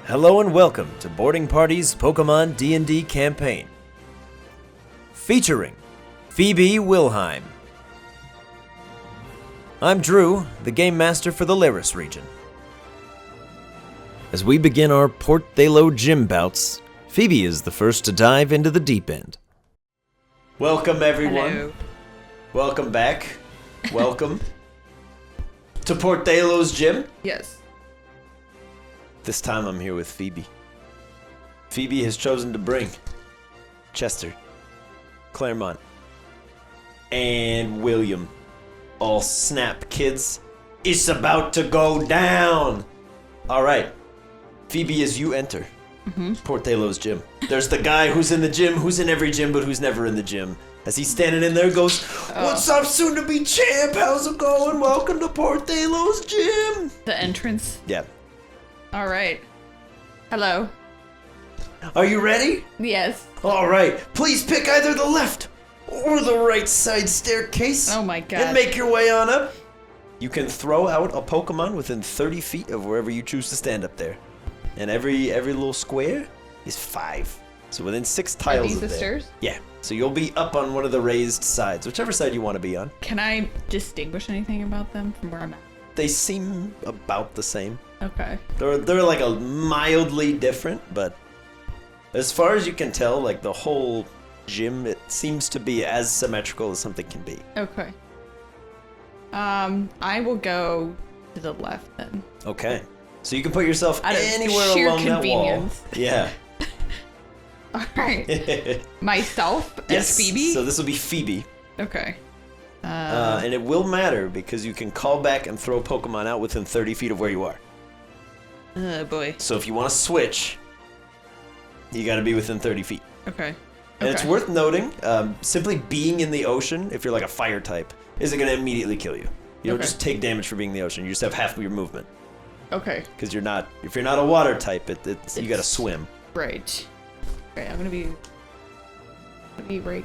Hello and welcome to Boarding Party's Pokemon DnD campaign. Featuring Phoebe Wilhelm. I'm Drew, the Game Master for the Lapras region. As we begin our Pthalo gym bouts, Phoebe is the first to dive into the deep end. Welcome everyone. Hello. Welcome back. Welcome to Pthalo's gym. Yes. This time I'm here with Phoebe. Phoebe has chosen to bring Chester, Claremont, and William. All snap, kids. It's about to go down. All right. Phoebe, as you enter Pthalo's gym, there's the guy who's in the gym, who's in every gym, but who's never in the gym. As he's standing in there, goes, "What's up, soon-to-be champ? How's it going? Welcome to Pthalo's gym." The entrance. Yeah. All right. Hello. Are you ready? Yes. All right. Please pick either the left or the right side staircase. Oh my god. And make your way on up. You can throw out a Pokemon within 30 feet of wherever you choose to stand up there. And every little square is 5. So within 6 tiles Are these of the there. stairs? Yeah. So you'll be up on one of the raised sides, whichever side you want to be on. Can I distinguish anything about them from where I'm at? They seem about the same. Okay. They're like a mildly different, but as far as you can tell, like the whole gym, it seems to be as symmetrical as something can be. Okay. I will go to the left then. Okay. So you can put yourself Out of anywhere sheer along convenience. that wall. Yeah. All right. Myself as Phoebe? So this will be Phoebe. Okay. And it will matter because you can call back and throw Pokemon out within 30 feet of where you are. Oh boy. So if you want to switch, you got to be within 30 feet. Okay. And it's worth noting, simply being in the ocean, if you're like a fire type, isn't going to immediately kill you. You don't just take damage for being in the ocean. You just have half of your movement. Okay. Because if you're not a water type, you got to swim. Right. Okay, I'm gonna be right.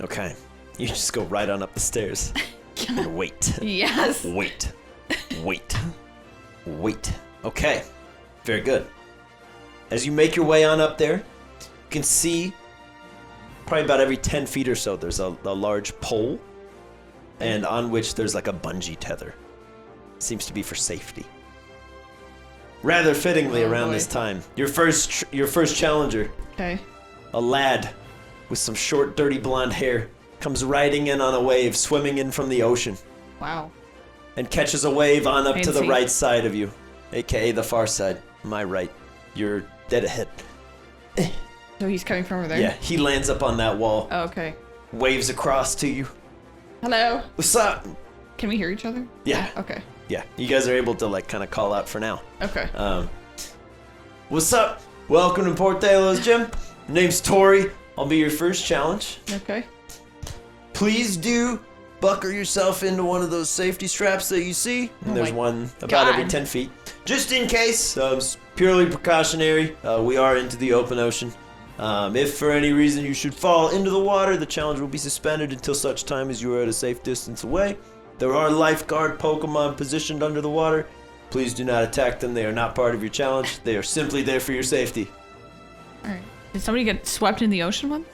Okay. You just go right on up the stairs. And wait. Yes. Wait. Wait. Wait. Okay. Very good. As you make your way on up there, you can see probably about every 10 feet or so there's a large pole, and on which there's like a bungee tether. Seems to be for safety. Rather fittingly around this time, your first challenger, Okay. a lad with some short, dirty blonde hair, comes riding in on a wave, swimming in from the ocean, Wow. and catches a wave on up to the Fancy. right side of you, aka the far side. My right. You're dead ahead. So he's coming from over there? Yeah, he lands up on that wall, Oh, okay. waves across to you. Hello. What's up? Can we hear each other? Yeah. Okay. Yeah, you guys are able to like kind of call out for now. Okay. What's up? Welcome to Pthalo's gym. Name's Tori. I'll be your first challenge. Okay. Please do buckle yourself into one of those safety straps that you see. And Oh there's my one about every God. 10 feet. Just in case, it's purely precautionary. We are into the open ocean. If for any reason you should fall into the water, the challenge will be suspended until such time as you are at a safe distance away. There are lifeguard Pokemon positioned under the water. Please do not attack them. They are not part of your challenge. They are simply there for your safety. All right. Did somebody get swept in the ocean once?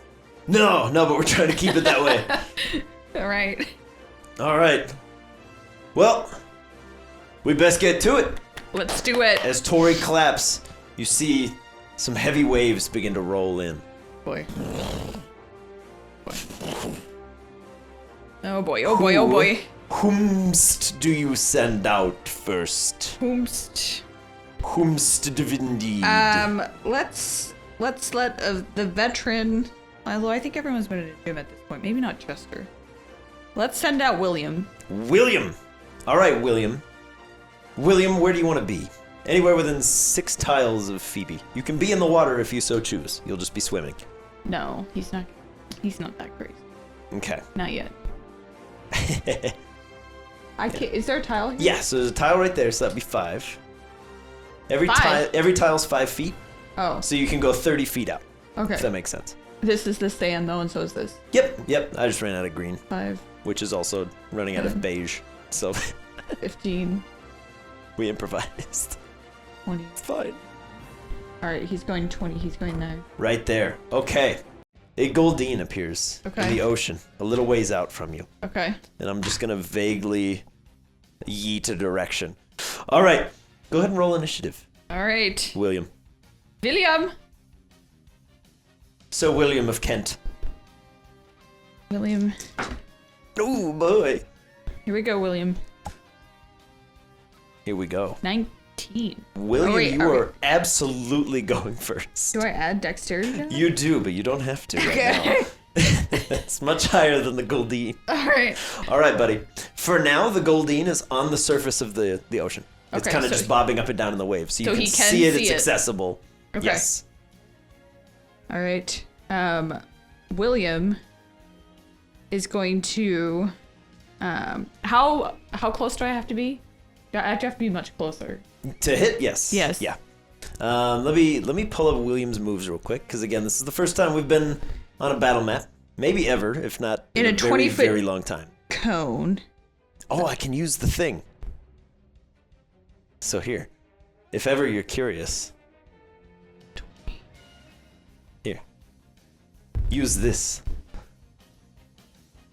No, but we're trying to keep it that way. All right. All right. Well, we best get to it. Let's do it. As Tori claps, you see some heavy waves begin to roll in. Boy. Oh boy. Oh boy. Oh boy. Whomst do you send out first? Whomst. Whomst indeed. Let's let the veteran. Although I think everyone's been in a gym at this point. Maybe not Chester. Let's send out William. William. All right, William. William, where do you want to be? Anywhere within 6 tiles of Phoebe. You can be in the water if you so choose. You'll just be swimming. No, he's not. He's not that crazy. Okay. Not yet. I can't. Is there a tile here? Yeah, so there's a tile right there, so that'd be 5. Every 5? tile's 5 feet, Oh. so you can go 30 feet out. Okay. If that makes sense. This is the sand though, and so is this. Yep. I just ran out of green, 5, which is also running out of beige. So 15, we improvised. 20. It's fine. All right, he's going 20. He's going there. Right there. Okay. A Goldeen appears Okay. in the ocean, a little ways out from you. Okay. And I'm just going to vaguely yeet a direction. All right. Go ahead and roll initiative, All right. William. William. So, William of Kent. William. Oh, boy. Here we go, William. Here we go. 19. William, Oh, wait, you are are absolutely going first. Do I add dexterity to that? You do, but you don't have to right Okay. now. It's much higher than the Goldeen. All right. All right, buddy. For now, the Goldeen is on the surface of the ocean. It's Okay, kind of so just bobbing up and down in the waves. So you can he can see it. see It's it. accessible. Okay. Yes. All right. William is going to. How close do I have to be? I have to be much closer. To hit, yes. Yes. Yeah. Let me pull up William's moves real quick, because again, this is the first time we've been on a battle map. Maybe ever, if not In a very, 20-foot very long time. Cone. Oh, I can use the thing. So here, if ever you're curious. Here. Use this.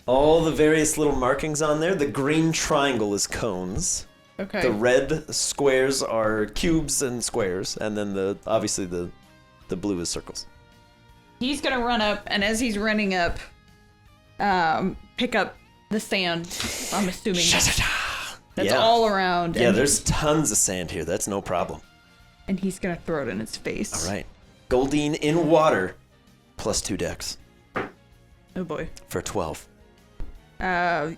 All the various little markings on there. The green triangle is cones. Okay. The red squares are cubes and squares, and then obviously the blue is circles. He's gonna run up, and as he's running up, pick up the sand. I'm assuming that's Yeah. all around. Yeah, and there's tons of sand here. That's no problem. and he's gonna throw it in his face. All right. Goldeen in water, plus 2 dex Oh boy. for 12. No,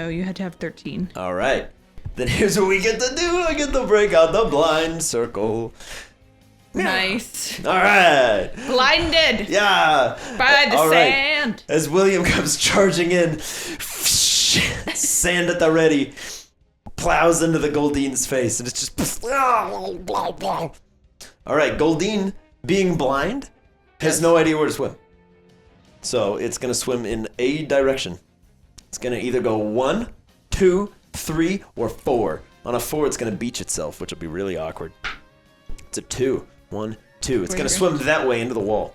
you had to have 13. All right. Then here's what we get to do. I get to break out the blind circle. Nice. All right. Blinded Yeah. by the All right. sand. As William comes charging in, sand at the ready, plows into the Goldeen's face, and it's just. All right, Goldeen, being blind, has no idea where to swim. So it's going to swim in a direction. It's going to either go 1, 2, 3, or 4. On a 4, it's going to beach itself, which will be really awkward. It's a 2. 1, 2. It's Where going to you swim that way into the wall.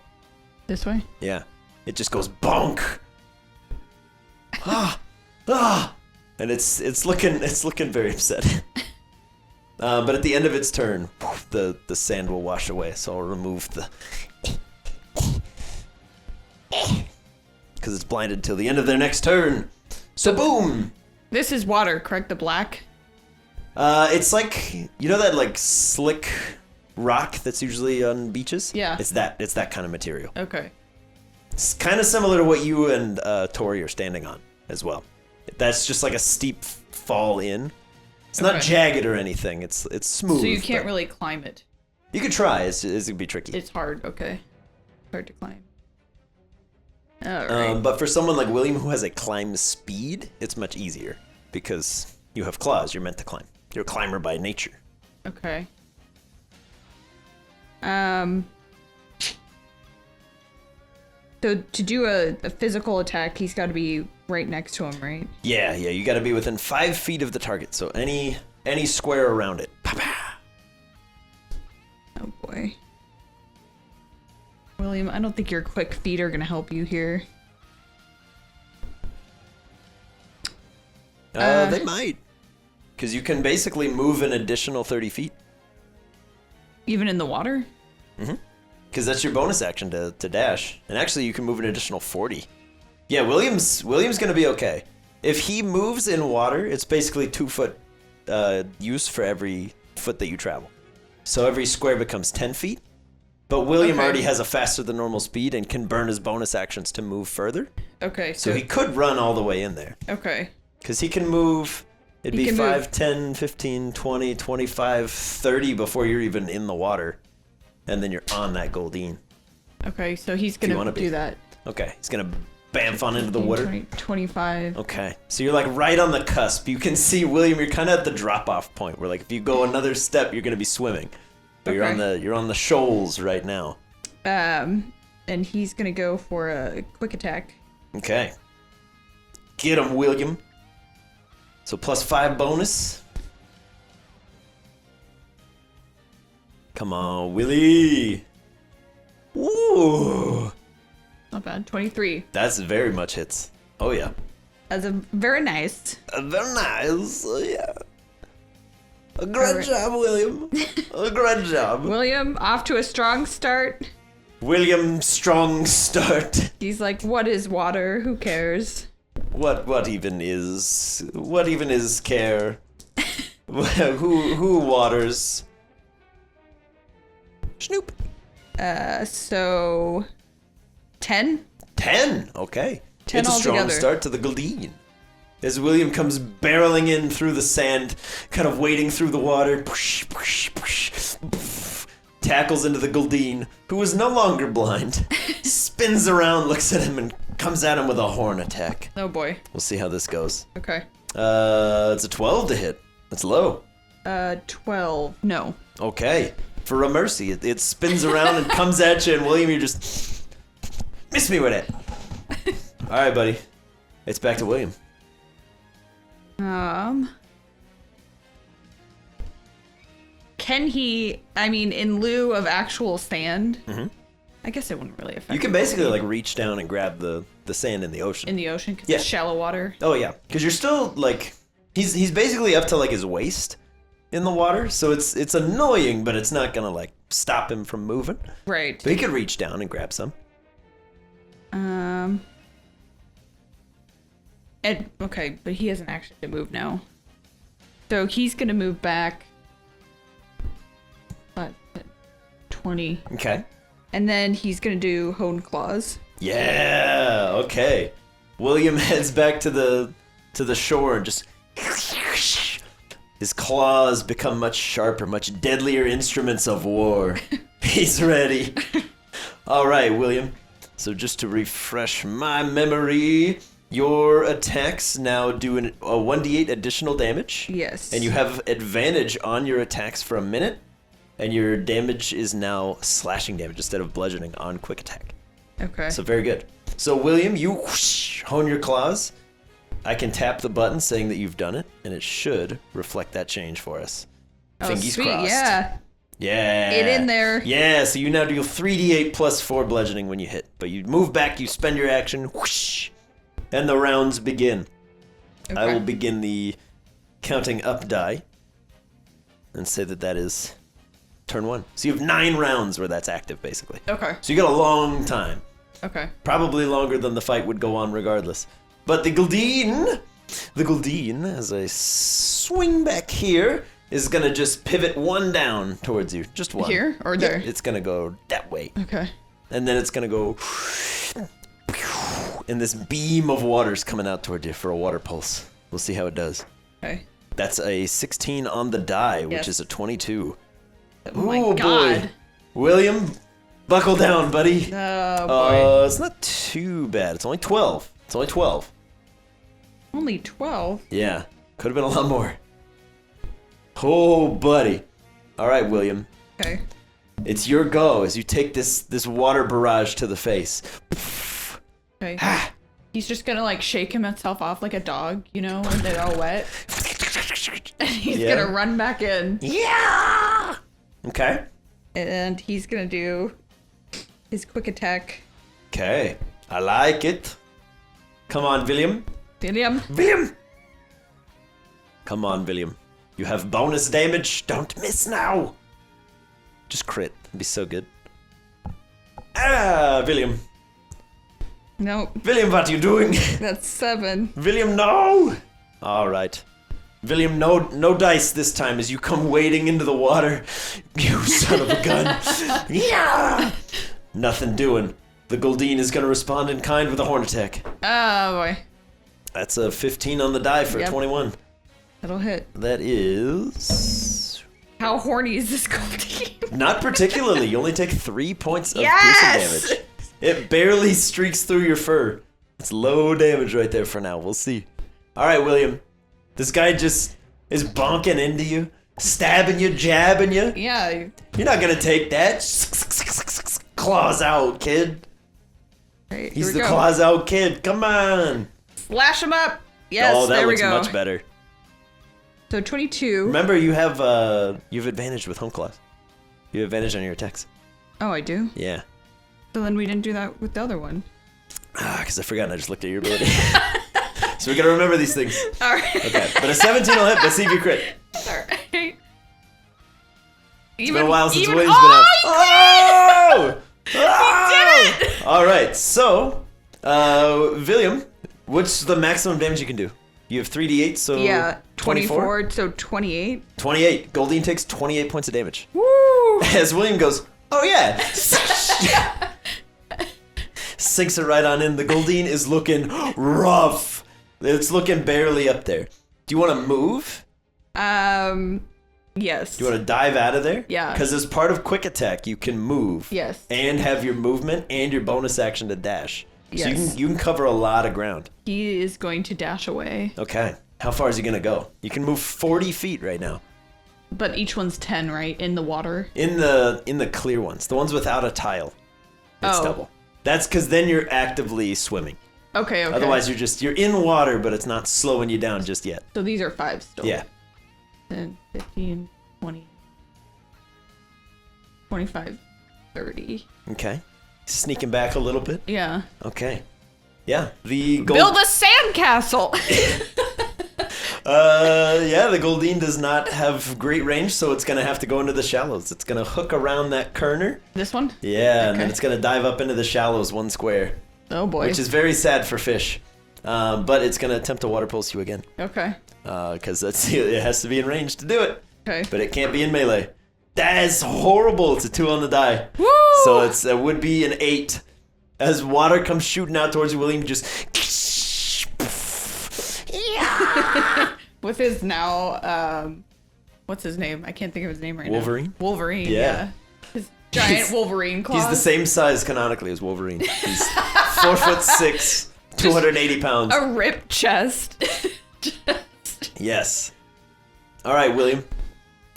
This way? Yeah. It just goes bonk. And it's looking very upset. But at the end of its turn, the sand will wash away. So I'll remove the because it's blinded until the end of their next turn. So boom. This is water, correct? The black? It's like, you know that like slick rock that's usually on beaches? Yeah. It's that kind of material. Okay. It's kind of similar to what you and Tori are standing on as well. That's just like a steep fall in. It's not Okay. jagged or anything. It's smooth. So you can't but really climb it. You could try. It's gonna be tricky. It's hard, okay. Hard to climb. Alright. But for someone like William who has a climb speed, it's much easier because you have claws. You're meant to climb. You're a climber by nature. Okay. So to do a physical attack, he's got to be right next to him, right? Yeah. You got to be within 5 feet of the target. So any square around it. Pa-pa. Oh boy. William, I don't think your quick feet are gonna help you here. They might, because you can basically move an additional 30 feet. Even in the water? Because that's your bonus action to dash. And actually, you can move an additional 40. Yeah, William's going to be okay. If he moves in water, it's basically 2 foot use for every foot that you travel. So every square becomes 10 feet. But William Okay. already has a faster than normal speed and can burn his bonus actions to move further. Okay, So he could run all the way in there. Okay. Because he can move, it'd He be can 5, move. 10, 15, 20, 25, 30 before you're even in the water. And then you're on that Goldeen. Okay, so he's you gonna wanna be. do that. Okay, he's going to bamf on into the 15, water. 20, 25. Okay, so you're like right on the cusp. You can see William. You're kind of at the drop-off point where, like, if you go another step, you're gonna be swimming. But Okay. you're on the shoals right now. And he's gonna go for a quick attack. Okay, get him, William. So +5 bonus. Come on, Willie. Ooh. Not bad. 23. That's very much hits. Oh, yeah. That's a very nice. Very nice. Yeah. A great Alright. job, William. A great job. William, off to a strong start. William, strong start. He's like, what is water? Who cares? What even is care? who waters? Snoop. So 10? 10. Okay. 10 it's a strong altogether. start to the Goldeen. As William comes barreling in through the sand, kind of wading through the water, push, push, push, tackles into the Goldeen, who is no longer blind, spins around, looks at him, and comes at him with a horn attack. Oh boy. We'll see how this goes. Okay. It's a 12 to hit. That's low. 12. No. Okay. For a mercy, it spins around and comes at you, and William, you just miss me with it. All right, buddy. It's back to William. Can he, I mean, in lieu of actual sand, I guess it wouldn't really affect You can him. basically like reach down and grab the sand in the ocean. In the ocean, because Yeah. it's shallow water. Oh yeah, because you're still like he's basically up to like his waist in the water, so it's annoying, but it's not gonna like stop him from moving. Right. But he could reach down and grab some. Okay, but he has an action to move now. So he's gonna move back. What? 20. Okay. And then he's gonna do Hone Claws. Yeah. Okay. William heads back to the shore and just his claws become much sharper, much deadlier instruments of war. He's ready. All right, William. So just to refresh my memory, your attacks now do a 1d8 additional damage. Yes. And you have advantage on your attacks for a minute. And your damage is now slashing damage instead of bludgeoning on quick attack. Okay. So very good. So William, you whoosh, hone your claws. I can tap the button saying that you've done it, and it should reflect that change for us. oh, Fingies sweet. crossed. Yeah. Yeah. Get in there. Yeah, so you now do 3d8 plus 4 bludgeoning when you hit. But you move back, you spend your action, whoosh, and the rounds begin. Okay. I will begin the counting up die and say that is turn 1. So you have 9 rounds where that's active, basically. Okay. So you got a long time. Okay. Probably longer than the fight would go on regardless. But the Goldeen, as I swing back here, is going to just pivot one down towards you. Just one. Here or Yep, there? it's going to go that way. Okay. And then it's going to go... And this beam of water's coming out toward you for a water pulse. We'll see how it does. Okay. That's a 16 on the die, which Yes. is a 22. Oh my Ooh, god. boy. William, buckle down, buddy. Oh boy. It's not too bad. It's only 12. It's only 12. Only 12? Yeah, could have been a lot more. Oh, buddy. All right, William. Okay. It's your go as you take this water barrage to the face. Okay. He's just gonna like shake himself off like a dog, you know, when they're all wet. And he's Yeah. gonna run back in. Yeah. Okay. And he's gonna do his quick attack. Okay. I like it. Come on, William. William. William! Come on, William. You have bonus damage. Don't miss now. Just crit. It'd be so good. Ah, William. Nope. William, what are you doing? That's 7. William, no! All right. William, no dice this time as you come wading into the water. You son of a gun. Yeah! Nothing doing. The Goldeen is going to respond in kind with a horn attack. Oh boy. That's a 15 on the die for a Yep. 21. That'll hit. That is... How horny is this Goldeen? Not particularly. You only take 3 points of Yes! piercing damage. It barely streaks through your fur. It's low damage right there for now. We'll see. All right, William. This guy just is bonking into you, stabbing you, jabbing you. Yeah. You're not going to take that. Claws out, kid. Right, He's here the we go. claws out kid. Come on. Slash him up. Yes, Oh, that there we looks go. much better. So 22. Remember, you have advantage with home claws. You have advantage on your attacks. Oh, I do? Yeah. So then we didn't do that with the other one. Because I forgot and I just looked at your ability. So we got to remember these things. All right. Okay, but a 17 will hit. Let's see if you crit. All right. It's been a while since William's been up. Oh! He did it! All right, so, William, what's the maximum damage you can do? You have 3d8, so Yeah, 24? 24, so 28. 28. Goldeen takes 28 points of damage. Woo! As William goes, oh yeah. Sinks it right on in. The Goldeen is looking rough. It's looking barely up there. Do you want to move? Yes. Do you want to dive out of there? Yeah. Because as part of quick attack, you can move. Yes. And have your movement and your bonus action to dash. Yes. So you can cover a lot of ground. He is going to dash away. Okay. How far is he going to go? You can move 40 feet right now. But each one's 10, right? In the water? In the clear ones. The ones without a tile. It's double. That's because then you're actively swimming. Okay. Otherwise, you're in water, but it's not slowing you down just yet. So these are 5 still. Yeah. 10, 15, 20, 25, 30. Okay. Sneaking back a little bit. Yeah. Okay. Yeah. The Build a sandcastle! Yeah, the Goldeen does not have great range, so it's going to have to go into the shallows. It's going to hook around that kerner. This one? Yeah, and then Okay. it's going to dive up into the shallows one square. Oh boy. Which is very sad for fish. But it's going to attempt to water pulse you again. Okay. Because it has to be in range to do it. Okay. But it can't be in melee. That is horrible. It's a 2 on the die. Woo! So it would be an 8. As water comes shooting out towards you, William just... With his now, what's his name? I can't think of his name right Wolverine? now. Wolverine? Yeah. His giant Wolverine claws. He's the same size canonically as Wolverine. He's 4'6", 280 pounds. A ripped chest. Yes. All right, William.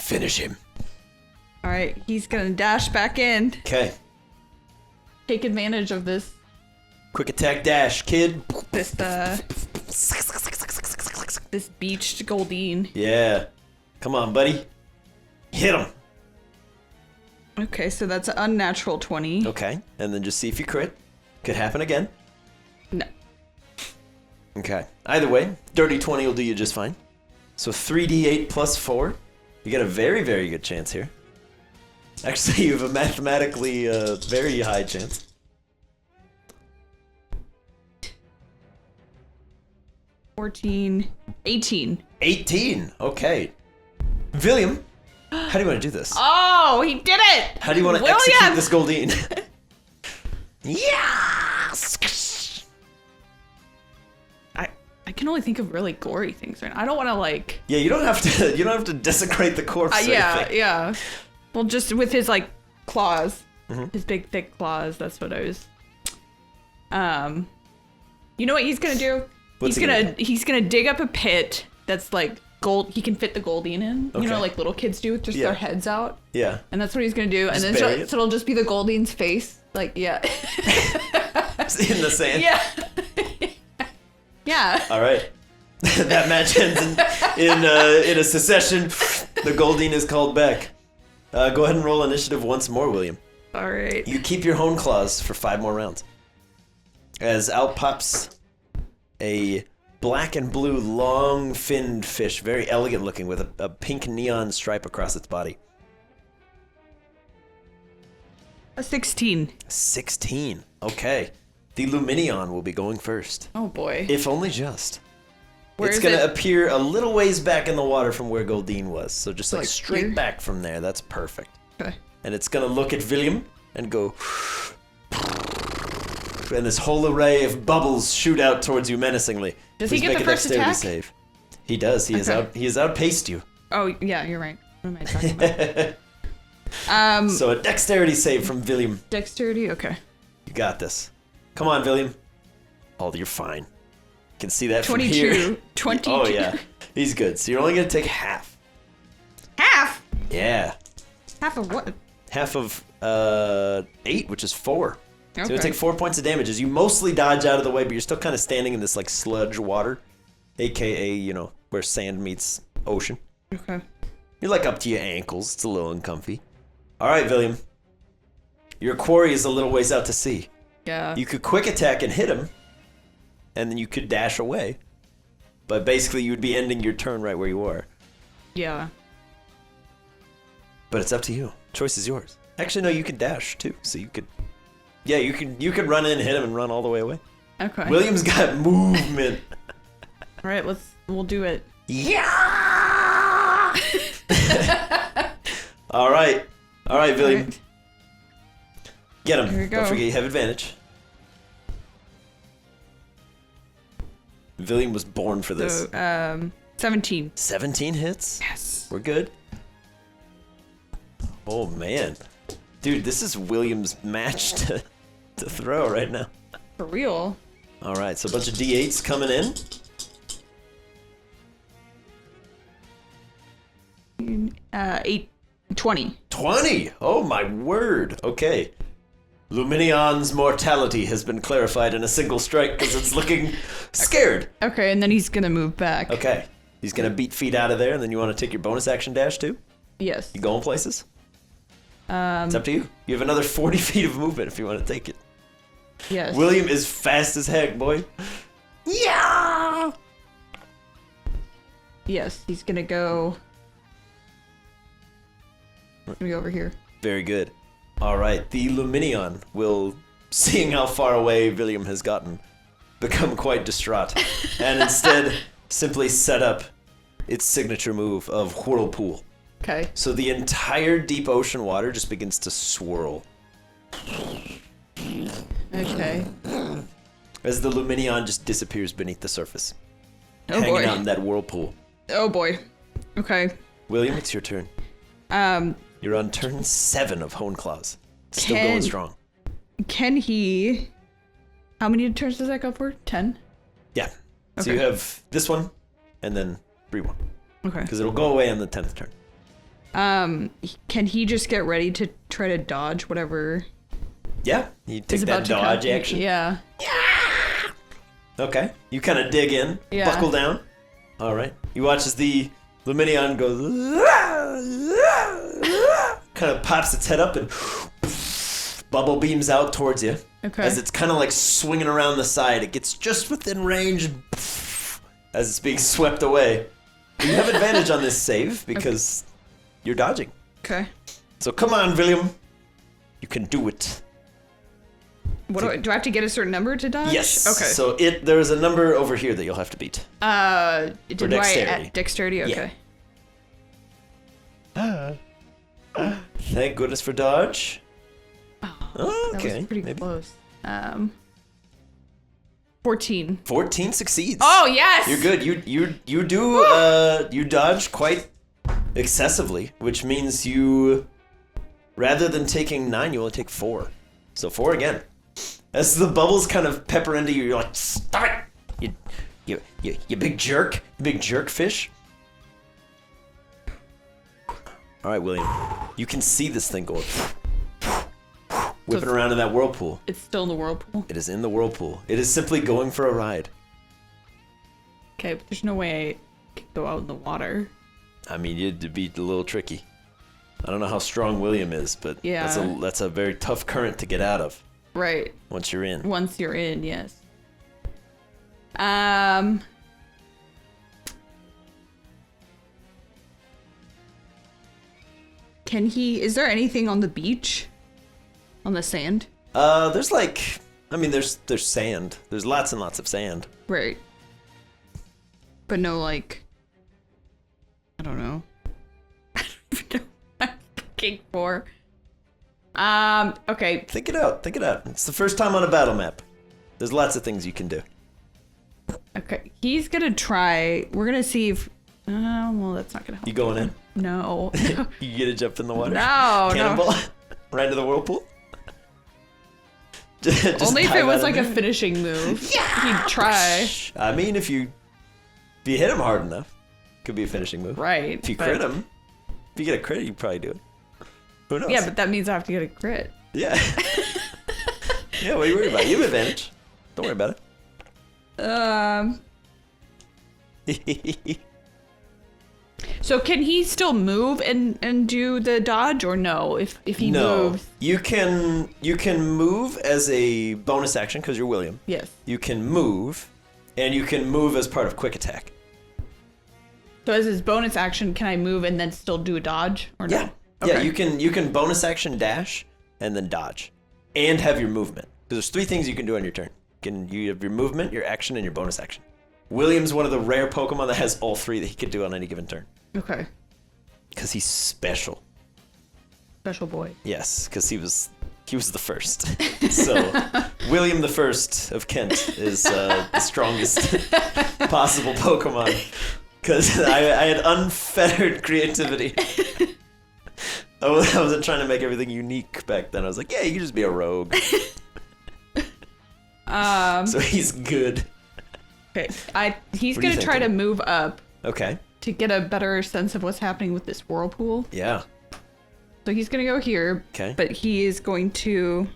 Finish him. All right, he's gonna dash back in. Okay. Take advantage of this. Quick attack dash, kid. This beached Goldeen. Yeah. Come on, buddy. Hit him. Okay, so that's an unnatural 20. Okay. And then just see if you crit. Could happen again. No. Okay. Either way, dirty 20 will do you just fine. So 3d8 plus 4. You get a very, very good chance here. Actually, you have a mathematically very high chance. 14, 18. 18. Okay. William, how do you want to do this? Oh, he did it! How do you want to William! execute this Goldeen? Yes! I can only think of really gory things right now. I don't want to like. Yeah, you don't have to. You don't have to desecrate the corpse. or anything. Yeah. Well, just with his like claws, Mhm. his big thick claws. That's what I was. You know what he's gonna do? What's He's gonna dig up a pit that's like gold. He can fit the Goldeen in. You know, Okay. like little kids do with just Yeah. their heads out. Yeah. And that's what he's gonna do. Just And then bury it? so it'll just be the Goldeen's face. Like yeah. In the sand. Yeah. Yeah. All right. That match ends in a secession. The Goldeen is called back. Go ahead and roll initiative once more, William. All right. You keep your hone claws for 5 more rounds. As out pops a black and blue long-finned fish, very elegant looking, with a pink neon stripe across its body. A 16. 16. Okay. The Lumineon will be going first. Oh boy. If only just. Where It's is going to it? appear a little ways back in the water from where Goldeen was. So just like Like straight here? back from there. That's perfect. Okay. And it's going to look at William and go... And this whole array of bubbles shoot out towards you menacingly. Does Please he get make the a first dexterity attack? save. He does. He has outpaced you. Oh yeah, you're right. What am I talking about? So a dexterity save from William. Dexterity. Okay. You got this. Come on, William. Oh, you're fine. You can see that from here. 22. 22. Oh, yeah. He's good. So you're only going to take half. Half. Yeah. Half of what? Half of 8, which is 4. So you're going to Okay. take 4 points of damage as you mostly dodge out of the way, but you're still kind of standing in this like sludge water. AKA, you know, where sand meets ocean. Okay. You're like up to your ankles. It's a little uncomfy. All right, William. Your quarry is a little ways out to sea. Yeah. You could quick attack and hit him, and then you could dash away. But basically, you would be ending your turn right where you are. Yeah. But it's up to you. Choice is yours. Actually, no, you could dash too. So you could, yeah, you could run in, hit him, and run all the way away. Okay. William's got movement. All right, we'll do it. Yeah. All right, William. Right. Get him. Here we go. Don't forget you have advantage. William was born for this. So, 17. 17 hits? Yes. We're good. Oh, man. Dude, this is William's match to throw right now. For real. All right, so a bunch of D8s coming in. 20. 20! Oh, my word. Okay. Lumineon's mortality has been clarified in a single strike because it's looking scared. Okay, and then he's gonna move back. Okay. He's going to beat feet out of there, and then you want to take your bonus action dash, too? Yes. You going places? It's up to you. You have another 40 feet of movement if you want to take it. Yes. William is fast as heck, boy. Yeah! Yes, he's gonna go. Let me go over here. Very good. All right, the Lumineon will, seeing how far away William has gotten, become quite distraught, and instead simply set up its signature move of Whirlpool. Okay. So the entire deep ocean water just begins to swirl Okay. as the Lumineon just disappears beneath the surface, Oh hanging boy. out in that whirlpool. Oh boy. Okay. William, it's your turn. You're on turn 7 of Hone Claws. Still going strong. Can he? How many turns does that go for? 10. Yeah. So Okay. you have this one, and then 3-1. Okay. Because it'll go away on the 10th turn. Can he just get ready to try to dodge whatever Yeah, you take is that about to dodge come? action. Yeah. Okay, you kind of dig in, Yeah. buckle down. All right. You watch as the Lumineon goes, kind of pops its head up and bubble beams out towards you. Okay. As it's kind of like swinging around the side, it gets just within range as it's being swept away. But you have advantage on this save because you're dodging. Okay. So come on, William. You can do it. What do I have to get a certain number to dodge? Yes. Okay. So there's a number over here that you'll have to beat. Do dexterity. Dexterity. Okay. Thank goodness for dodge. Oh, Okay. That was pretty maybe. close. 14. 14 succeeds. Oh yes. You're good. You do you dodge quite excessively, which means you, rather than taking 9, you only take 4. So 4 again. As the bubbles kind of pepper into you, you're like, stop it! You big jerk, big jerk fish. All right, William, you can see this thing going, whipping around in that whirlpool. It's still in the whirlpool. It is in the whirlpool. It is simply going for a ride. Okay, but there's no way I can go out in the water. I mean, it'd be a little tricky. I don't know how strong William is, but Yeah. that's a very tough current to get out of Right. once you're in. Once you're in, yes. Can he? Is there anything on the beach? On the sand? There's like, I mean, there's sand. There's lots and lots of sand. Right. But no, like, I don't know. I don't even know what I'm looking for. Okay. Think it out. Think it out. It's the first time on a battle map. There's lots of things you can do. Okay. He's gonna try. We're gonna see if. Well, that's not gonna help. You going in? No. You get a jump in the water? No, Cannonball? no. Right into the whirlpool? Just Only if dive it was out like in a there? finishing move. Yeah. He'd try. I mean, if you hit him hard enough, could be a finishing move. Right. If you but- crit him, if you get a crit, you probably do it. Who knows? Yeah, but that means I have to get a crit. Yeah. Yeah, what are you worried about? You have advantage. Don't worry about it. So can he still move and do the dodge or no? If he moves. You can move as a bonus action because you're William. Yes. You can move, and you can move as part of quick attack. So as his bonus action, can I move and then still do a dodge or no? Yeah. Okay. Yeah, you can bonus action dash and then dodge. And have your movement. Because there's 3 things you can do on your turn. You have your movement, your action, and your bonus action. William's one of the rare Pokemon that has all 3 that he could do on any given turn. Okay. Because he's special. Special boy. Yes, because he was the first. So William the First of Kent is the strongest possible Pokemon. Because I had unfettered creativity. I wasn't trying to make everything unique back then. I was like, yeah, you can just be a rogue. So he's good. Okay. He's going to try to move up. Okay. To get a better sense of what's happening with this whirlpool. Yeah. So he's going to go here. Okay. But he is going to...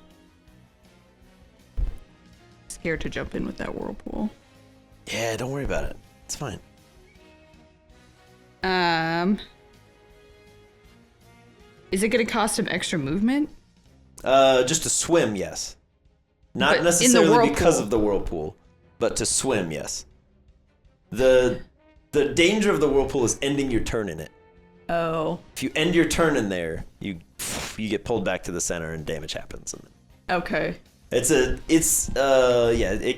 Scared to jump in with that whirlpool. Yeah, don't worry about it. It's fine. Is it going to cost him extra movement? Just to swim, yes. Not But necessarily because of the whirlpool, but to swim, yes. The danger of the whirlpool is ending your turn in it. Oh. If you end your turn in there, you get pulled back to the center and damage happens. Okay. It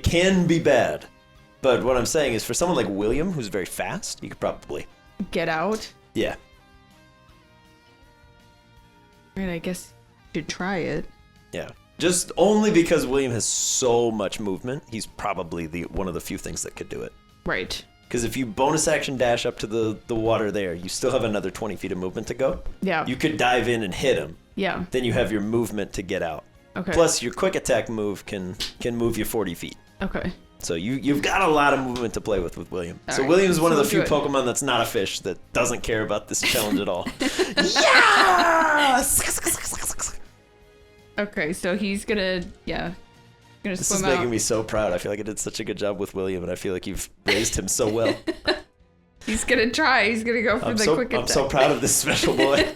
can be bad. But what I'm saying is for someone like William, who's very fast, you could probably get out. Yeah. Right, I guess you should try it. Yeah. Just only because William has so much movement, he's probably one of the few things that could do it. Right. Because if you bonus action dash up to the water there, you still have another 20 feet of movement to go. Yeah. You could dive in and hit him. Yeah. Then you have your movement to get out. Okay. Plus, your quick attack move can move you 40 feet. Okay. So you've got a lot of movement to play with William. All so right. William's one of the So few good. Pokemon that's not a fish that doesn't care about this challenge at all. Yes! Okay, so he's gonna This is swim making out. me so proud. I feel like I did such a good job with William, and I feel like you've raised him so well. He's gonna try. He's gonna go for quick attack. I'm so proud of this special boy.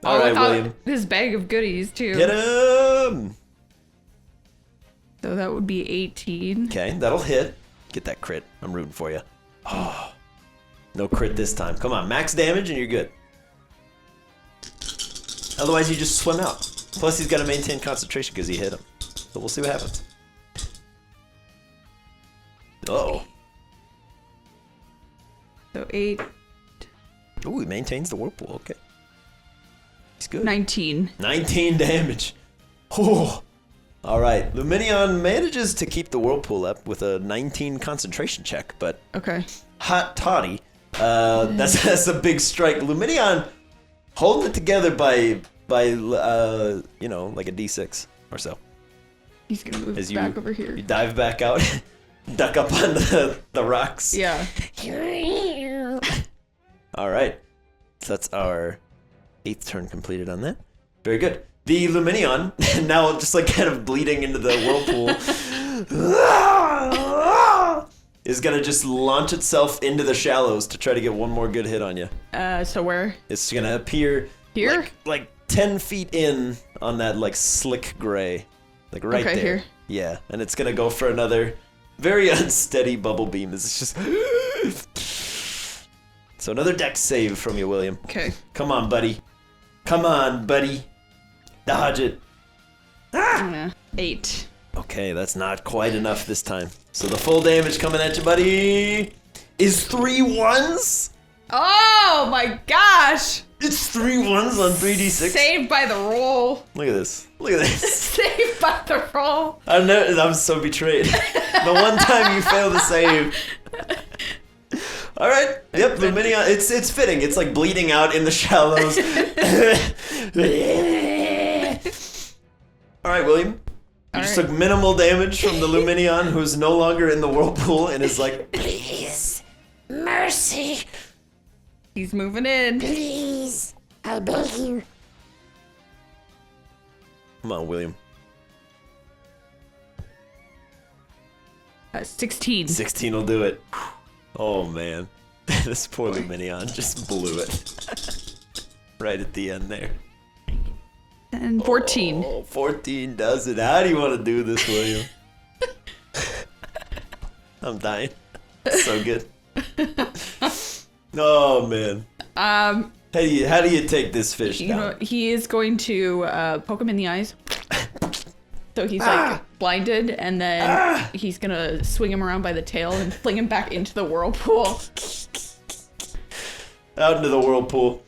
All Oh, right, without William. his bag of goodies too. Hit him! So that would be 18. Okay, that'll hit. Get that crit. I'm rooting for you. Oh, no crit this time. Come on, max damage and you're good. Otherwise, you just swim out. Plus, he's got to maintain concentration because he hit him. So we'll see what happens. Uh-oh. So 8, Ooh, he maintains the whirlpool. Okay. He's good. 19. 19 damage. Oh. All right. Lumineon manages to keep the whirlpool up with a 19 concentration check, but Okay. hot toddy. That's a big strike. Lumineon holding it together by like a D6 or so. He's gonna move As back over here. You dive back out, duck up on the rocks. Yeah. All right. So that's our 8th turn completed on that. Very good. The Lumineon, now just like kind of bleeding into the whirlpool, is going to just launch itself into the shallows to try to get one more good hit on you. So where? It's going to appear Here? like 10 feet in on that like slick gray. Like right Okay, there. here. Yeah, and it's going to go for another very unsteady bubble beam. This is just... So another dex save from you, William. Okay. Come on, buddy. Come on, buddy. Dodge it. 8. Okay, that's not quite enough this time. So the full damage coming at you, buddy, is 3 1s. Oh my gosh! It's 3 1s on 3d6. Saved by the roll. Look at this. Look at this. Saved by the roll. I'm so betrayed. The one time you fail to save. All right. Yep, Lumineon. It's fitting. It's like bleeding out in the shallows. All right, William. You just took minimal damage from the Lumineon, who's no longer in the whirlpool and is like, please, mercy. He's moving in. Please, I beg you. Come on, William. 16. 16 will do it. Oh, man. This poor Lumineon just blew it. Right at the end there. And 14. Oh, 14 does it. How do you want to do this, William? I'm dying. So good. Oh, man. How do you take this fish down? He is going to poke him in the eyes. So he's like blinded, and then he's gonna swing him around by the tail and fling him back into the whirlpool. Out into the whirlpool.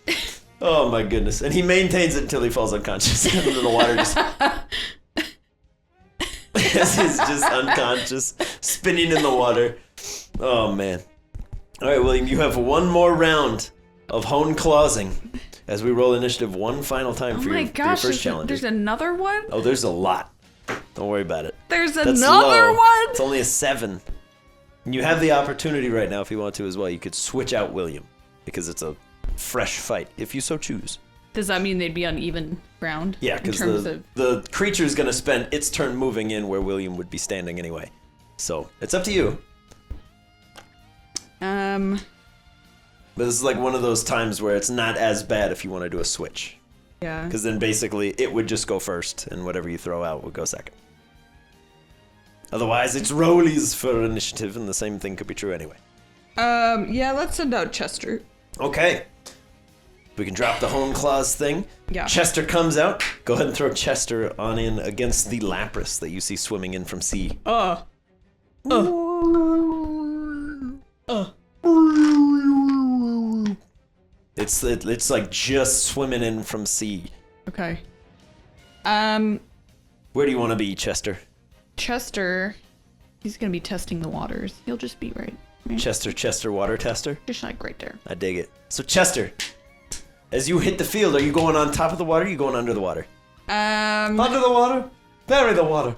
Oh my goodness. And he maintains it until he falls unconscious. And then the water just... He's just unconscious, spinning in the water. Oh man. Alright, William, you have one more round of hone clawsing as we roll initiative one final time for your first challenge. There's another one? Oh, there's a lot. Don't worry about it. There's That's another low. one? It's only a 7. And you have the opportunity right now, if you want to as well. You could switch out William, because it's a fresh fight, if you so choose. Does that mean they'd be on even ground? Yeah, because the creature's going to spend its turn moving in where William would be standing anyway. So, it's up to you. But this is like one of those times where it's not as bad if you want to do a switch. Yeah. Because then basically it would just go first, and whatever you throw out would go second. Otherwise, it's rollies for initiative, and the same thing could be true anyway. Yeah, let's send out Chester. Okay. We can drop the hone claws thing. Yeah. Chester comes out. Go ahead and throw Chester on in against the Lapras that you see swimming in from sea. It's like just swimming in from sea. Okay. Where do you want to be, Chester? Chester, he's gonna be testing the waters. He'll just be right. Chester, water tester? Just like right there. I dig it. So Chester, as you hit the field, are you going on top of the water or are you going under the water? Under the water? Bury the water.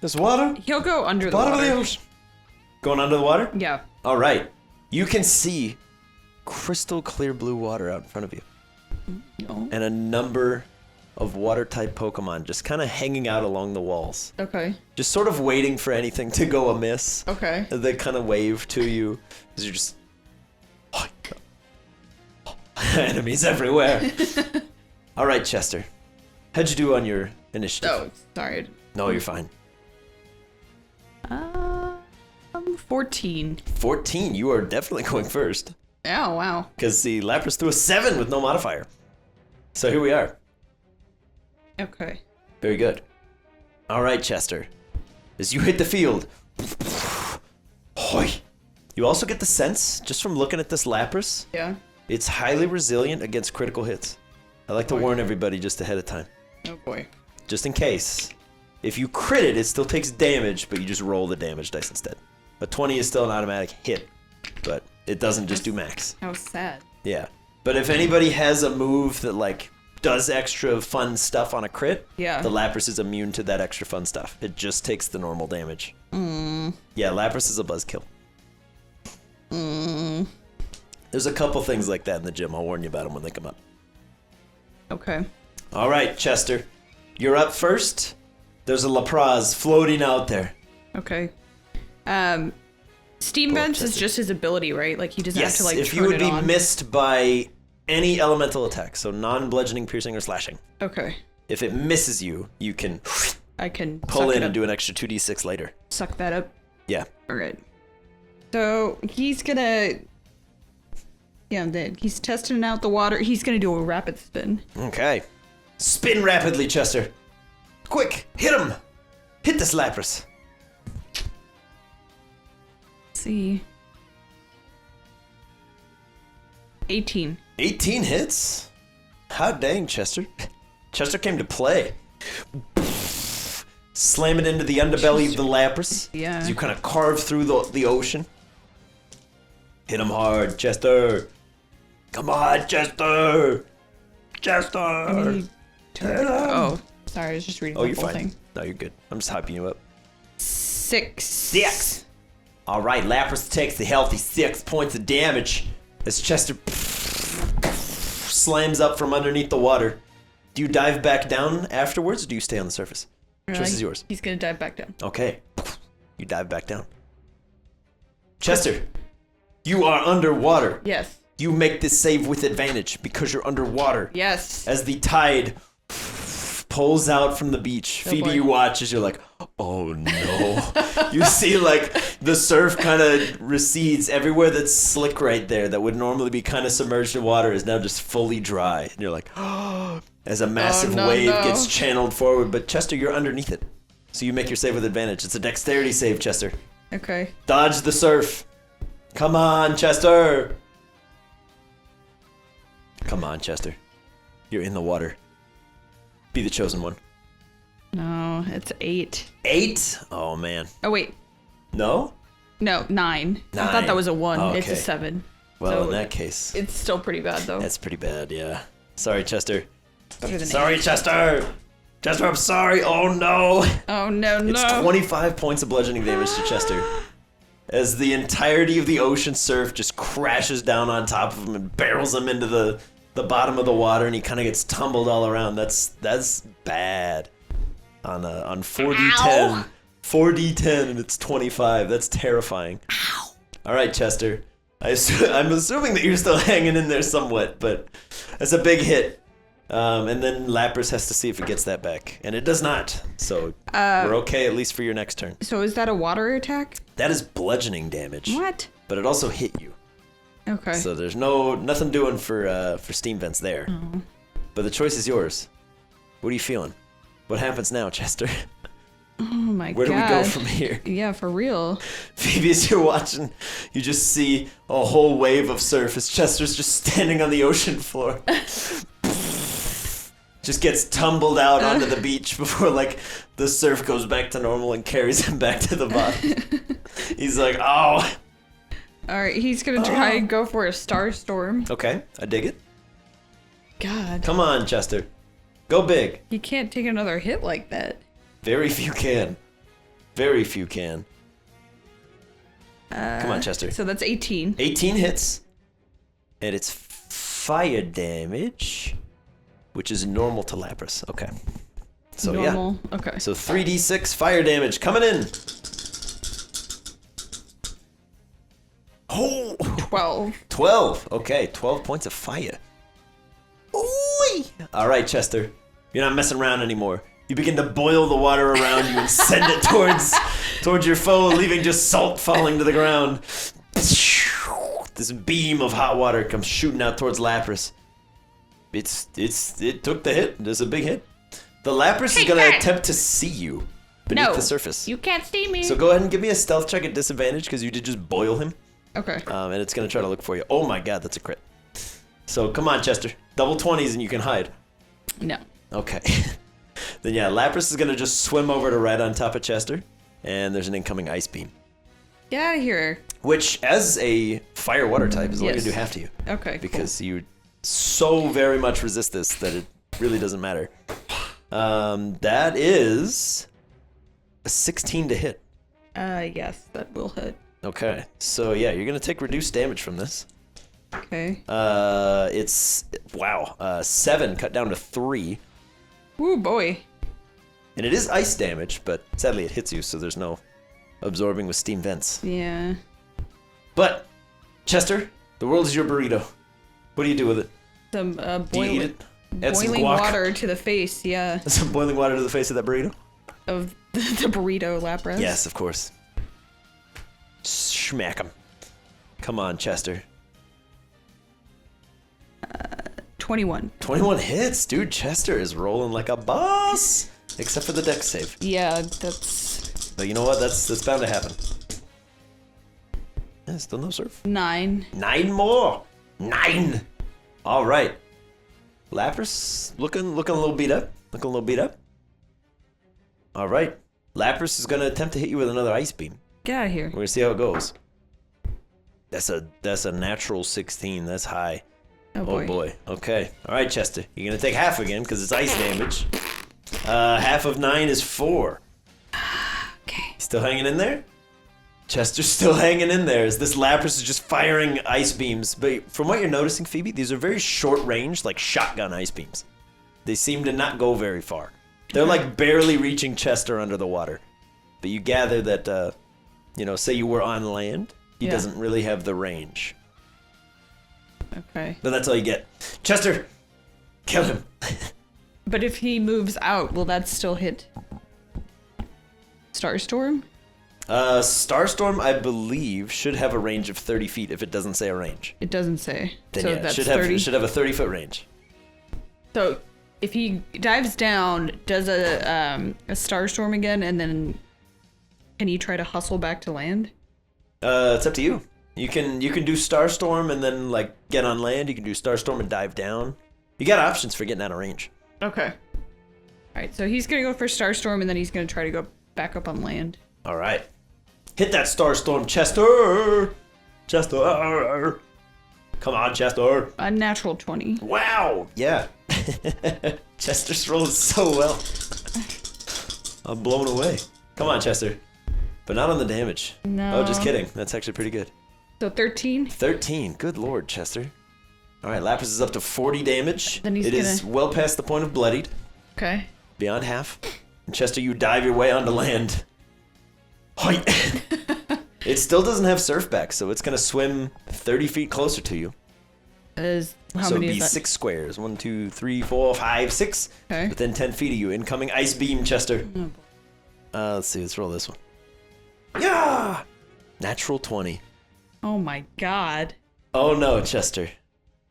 There's water? He'll go under the Bottom water. of the ocean. Going under the water? Yeah. All right. You can see crystal clear blue water out in front of you. No. And a number of water-type Pokemon just kind of hanging out along the walls. Okay. Just sort of waiting for anything to go amiss. Okay. They kind of wave to you as you're just... Enemies everywhere. All right, Chester. How'd you do on your initiative? Oh, sorry. No, you're fine. 14. 14. You are definitely going first. Oh, wow. Because the Lapras threw a 7 with no modifier. So here we are. Okay. Very good. All right, Chester. As you hit the field, you also get the sense, just from looking at this Lapras, Yeah. it's highly resilient against critical hits. I like to warn everybody just ahead of time. Oh, boy. Just in case. If you crit it, it still takes damage, but you just roll the damage dice instead. A 20 is still an automatic hit, but it doesn't just do max. How sad. Yeah. But if anybody has a move that, like, does extra fun stuff on a crit, Yeah. the Lapras is immune to that extra fun stuff. It just takes the normal damage. Yeah, Lapras is a buzzkill. There's a couple things like that in the gym. I'll warn you about them when they come up. Okay. All right, Chester. You're up first. There's a Lapras floating out there. Okay. Steam Vents is just his ability, right? Like he doesn't have Yes, to like if you turn would it be on. missed by any elemental attack, so non-bludgeoning, piercing, or slashing. Okay. If it misses you, you can I can pull suck in it and up. do an extra 2d6 later. Suck that up. Yeah. All right. So he's gonna. Yeah, he's testing out the water. He's gonna do a rapid spin. Okay. Spin rapidly, Chester. Quick, hit him. Hit this Lapras. Let's see. 18. 18 hits? Hot dang, Chester. Chester came to play. Slam it into the underbelly of the Lapras. Yeah. As you kind of carve through the ocean. Hit him hard, Chester. Come on, Chester. Chester. Oh, sorry. I was just reading Oh, the you're whole fine. thing. No, you're good. I'm just hyping you up. 6. 6. All right, Lapras takes the healthy 6 points of damage as Chester slams up from underneath the water. Do you dive back down afterwards, or do you stay on the surface? Choice is yours. He's gonna dive back down. Okay. You dive back down. Chester, You are underwater. Yes. You make this save with advantage because you're underwater. Yes. As the tide pulls out from the beach, Phoebe, boy. you watch as you're like, oh no. You see like the surf kind of recedes. Everywhere that's slick right there that would normally be kind of submerged in water is now just fully dry. And you're like, oh, as a massive wave gets channeled forward. But Chester, you're underneath it. So you make your save with advantage. It's a dexterity save, Chester. Okay. Dodge the surf. Come on, Chester. Come on, Chester. You're in the water. Be the chosen one. No, it's 8. 8? Oh, man. Oh, wait. No? No, 9. I 9. thought that was a 1. Oh, It's a okay. 7. Well, So in that case, it's still pretty bad, though. that's pretty bad, yeah. Sorry, Chester. Better than Sorry, 8. Chester. Chester, I'm sorry. Oh, no. Oh, no. It's 25 points of bludgeoning damage to Chester. As the entirety of the ocean surf just crashes down on top of him and barrels him into the bottom of the water, and he kind of gets tumbled all around. That's bad. On 4d10. 4d10 and it's 25. That's terrifying. Ow. All right, Chester. I'm assuming that you're still hanging in there somewhat, but that's a big hit. And then Lapras has to see if it gets that back. And it does not. So we're okay, at least for your next turn. So is that a water attack? That is bludgeoning damage. What? But it also hit you. Okay. So there's nothing doing for steam vents there. Oh. But the choice is yours. What are you feeling? What happens now, Chester? Oh my god. Where do we go from here? Yeah, for real. Phoebe, as you're watching, you just see a whole wave of surf as Chester's just standing on the ocean floor. Just gets tumbled out onto the beach before like the surf goes back to normal and carries him back to the bottom. He's like, oh. Alright, he's gonna try and go for a star storm. Okay, I dig it. God. Come on, Chester. Go big. You can't take another hit like that. Very few can. Very few can. Come on, Chester. So that's 18. 18 hits. And it's fire damage, which is normal to Lapras. Okay. So Normal. yeah. Okay. So 3d6 fire damage coming in. Oh! 12. 12. Okay, 12 points of fire. Ooh! All right, Chester. You're not messing around anymore. You begin to boil the water around you and send it towards your foe, leaving just salt falling to the ground. This beam of hot water comes shooting out towards Lapras. It took the hit. It's a big hit. The Lapras is gonna attempt to see you beneath the surface. You can't see me. So go ahead and give me a stealth check at disadvantage because you did just boil him. Okay. And it's gonna try to look for you. Oh my god, that's a crit. So come on, Chester. Double 20s and you can hide. No. Okay. Then yeah, Lapras is gonna just swim over to right on top of Chester, and there's an incoming ice beam. Get out of here. Which, as a fire water type, is only gonna do half to you. Okay. Because you so very much resist this that it really doesn't matter. That is a 16 to hit. Yes, that will hit. Okay, so yeah, you're gonna take reduced damage from this. Okay. It's 7 cut down to 3. Ooh, boy. And it is ice damage, but sadly it hits you, so there's no absorbing with steam vents. Yeah. But, Chester, the world is your burrito. What do you do with it? Some Do you eat boiling it? Add some boiling guac? water to the face, yeah, Some boiling water to the face of that burrito? of the burrito Lapras. Yes, of course. Smack him. Come on, Chester. 21. 21 hits, dude. Chester is rolling like a boss. Except for the dex save. Yeah, that's But you know what? That's bound to happen. Yeah, still no surf. 9. 9 more. 9. All right. Lapras looking a little beat up. All right. Lapras is gonna attempt to hit you with another ice beam. Get out of here. We're gonna see how it goes. That's a natural 16. That's high. Oh boy. Okay. All right, Chester. You're gonna take half again because it's ice damage. Half of 9 is 4. Okay. Still hanging in there? Chester's still hanging in there as this Lapras is just firing ice beams. But from what you're noticing, Phoebe, these are very short range, like shotgun ice beams. They seem to not go very far. They're like barely reaching Chester under the water. But you gather that, say you were on land He doesn't really have the range. Okay. But that's all you get. Chester, kill him. But if he moves out, will that still hit Starstorm? Starstorm, I believe, should have a range of 30 feet if it doesn't say a range. It doesn't say. Then so yeah, that's it should have a 30-foot range. So if he dives down, does a Starstorm again, and then can he try to hustle back to land? It's up to you. You can do Starstorm and then like get on land. You can do Starstorm and dive down. You got options for getting out of range. Okay. All right, so he's gonna go for Starstorm, and then he's gonna try to go back up on land. All right. Hit that Starstorm, Chester! Chester! Come on, Chester! A natural 20. Wow! Yeah. Chester's rolling so well. I'm blown away. Come on, Chester. But not on the damage. No. Oh, just kidding. That's actually pretty good. So 13. 13. Good lord, Chester. All right, Lapras is up to 40 damage. Then he's It is well past the point of bloodied. Okay. Beyond half. And Chester, you dive your way onto land. Hoi! It still doesn't have surf back, so it's going to swim 30 feet closer to you. How So many it'd be is that? 6 squares. 1, 2, 3, 4, 5, 6. Okay. Within 10 feet of you. Incoming ice beam, Chester. Oh, boy. Let's see. Let's roll this one. Yeah! Natural 20. Oh my god. Oh no, Chester.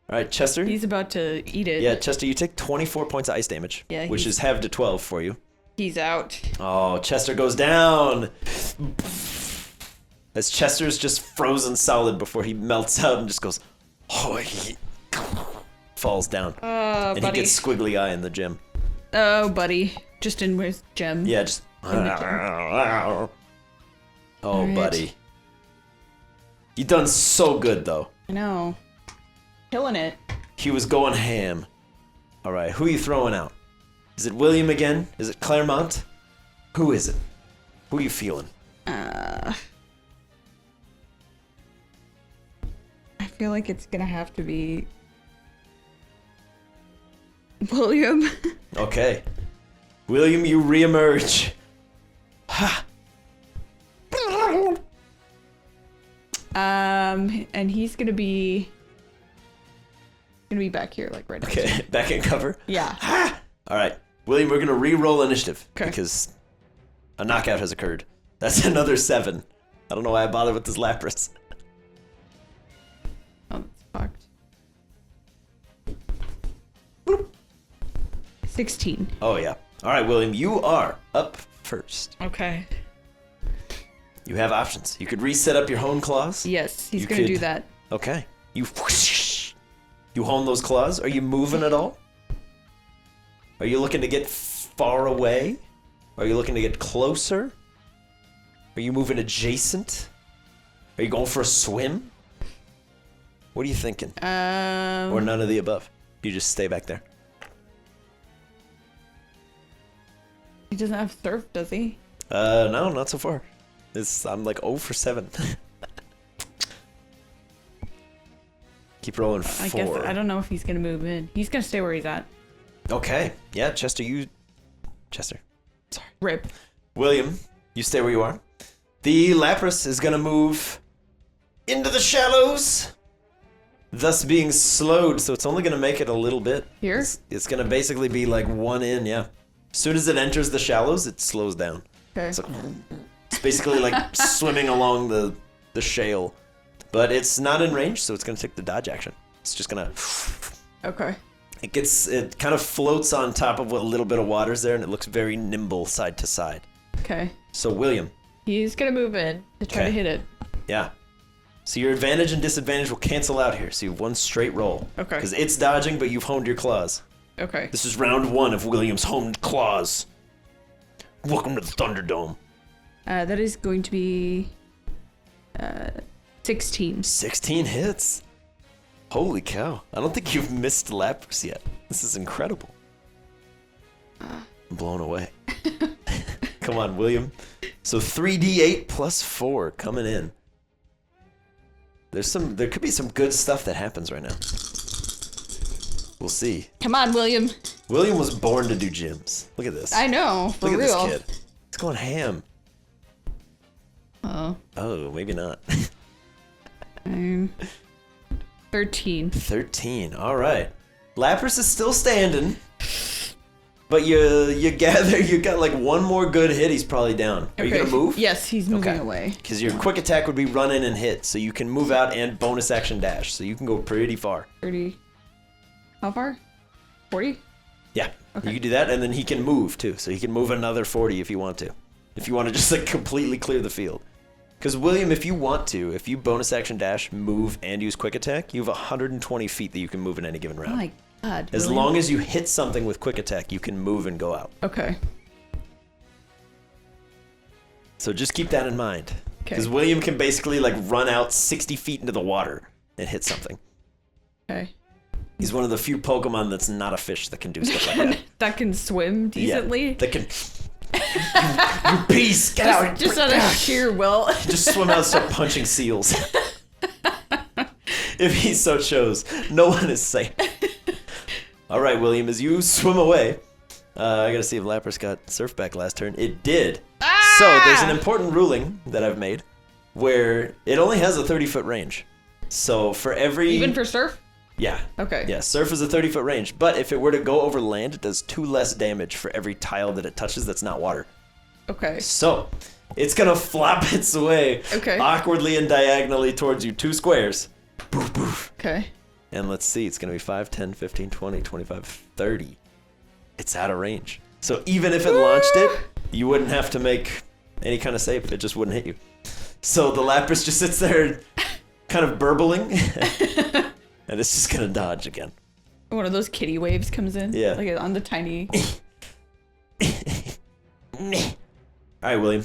All right, Chester. He's about to eat it. Yeah, Chester, you take 24 points of ice damage, Yeah, which he's- is halved to 12 for you. He's out. Oh, Chester goes down. As Chester's just frozen solid before he melts out and just goes, oh, he falls down. Oh, And buddy. he gets squiggly eye in the gym. Oh, buddy. Just in with gem. Yeah, just. Oh, Alright. buddy. You done so good, though. I know. Killing it. He was going ham. All right, who are you throwing out? Is it William again? Is it Claremont? Who is it? Who are you feeling? I feel like it's gonna have to be William. Okay. William, you reemerge. Ha! And he's gonna be back here, like right. Okay, back in cover. Yeah. All right, William, we're gonna re-roll initiative 'Kay. because a knockout has occurred. That's another 7. I don't know why I bothered with this Lapras. Oh, that's fucked. 16. Oh yeah. All right, William, you are up first. Okay. You have options. You could reset up your hone claws. Yes, he's You gonna do could- that. Okay. You whoosh. You hone those claws. Are you moving at all? Are you looking to get far away? Are you looking to get closer? Are you moving adjacent? Are you going for a swim? What are you thinking? Or none of the above? You just stay back there. He doesn't have surf, does he? No, not so far. I'm like 0 for 7. Keep rolling 4. I guess I don't know if he's gonna move in. He's gonna stay where he's at. Okay. Yeah, Chester. Sorry. Rip. William, you stay where you are. The Lapras is going to move into the shallows, thus being slowed, so it's only going to make it a little bit. Here? It's going to basically be like 1 in, yeah. As soon as it enters the shallows, it slows down. Okay. So it's basically like swimming along the shale. But it's not in range, so it's going to take the dodge action. It's just going to... Okay. It kind of floats on top of what little bit of water's there, and it looks very nimble side to side. Okay. So, William. He's gonna move in to try to Okay. hit it. Yeah. So your advantage and disadvantage will cancel out here, so you have 1 straight roll. Okay. Because it's dodging, but you've honed your claws. Okay. This is round 1 of William's honed claws. Welcome to the Thunderdome. That is going to be 16. 16 hits. Holy cow. I don't think you've missed Lapras yet. This is incredible. I'm blown away. Come on, William. So 3d8 plus 4 coming in. There could be some good stuff that happens right now. We'll see. Come on, William. William was born to do gyms. Look at this. I know, for Look at real. this kid. He's going ham. Oh. Oh, maybe not. 13. 13. All right. Lapras is still standing. But you gather you got like one more good hit, he's probably down. Are you going to move? Yes, he's moving away. Because your quick attack would be run in and hit, so you can move out and bonus action dash, so you can go pretty far. 30. How far? 40? Yeah, Okay. you can do that, and then he can move too, so he can move another 40 if you want to. If you want to just like completely clear the field. Because William, if you want to, if you bonus action dash, move, and use quick attack, you have 120 feet that you can move in any given round. Oh my god. As really? long as you hit something with quick attack, you can move and go out. Okay. So just keep that in mind. Okay. Because William can basically like run out 60 feet into the water and hit something. Okay. He's one of the few Pokemon that's not a fish that can do stuff like that. That can swim decently? Yeah, that can... you beast! Get out! Just out of sheer will. Just swim out and start punching seals. If he so chose. No one is safe. All right, William, as you swim away, I gotta see if Lapras got Surf back last turn. It did. Ah! So there's an important ruling that I've made where it only has a 30-foot range. So for every... Even for Surf? Yeah. Okay. Yeah, Surf is a 30-foot range, but if it were to go over land, it does 2 less damage for every tile that it touches that's not water. Okay. So, it's gonna flop its way awkwardly and diagonally towards you 2 squares. Boof, boof. Okay. And let's see, it's gonna be 5, 10, 15, 20, 25, 30. It's out of range. So even if it launched it, you wouldn't have to make any kind of save. It just wouldn't hit you. So the Lapras just sits there kind of burbling. And it's just gonna dodge again. One of those kitty waves comes in? Yeah. Like on the tiny... Alright, William.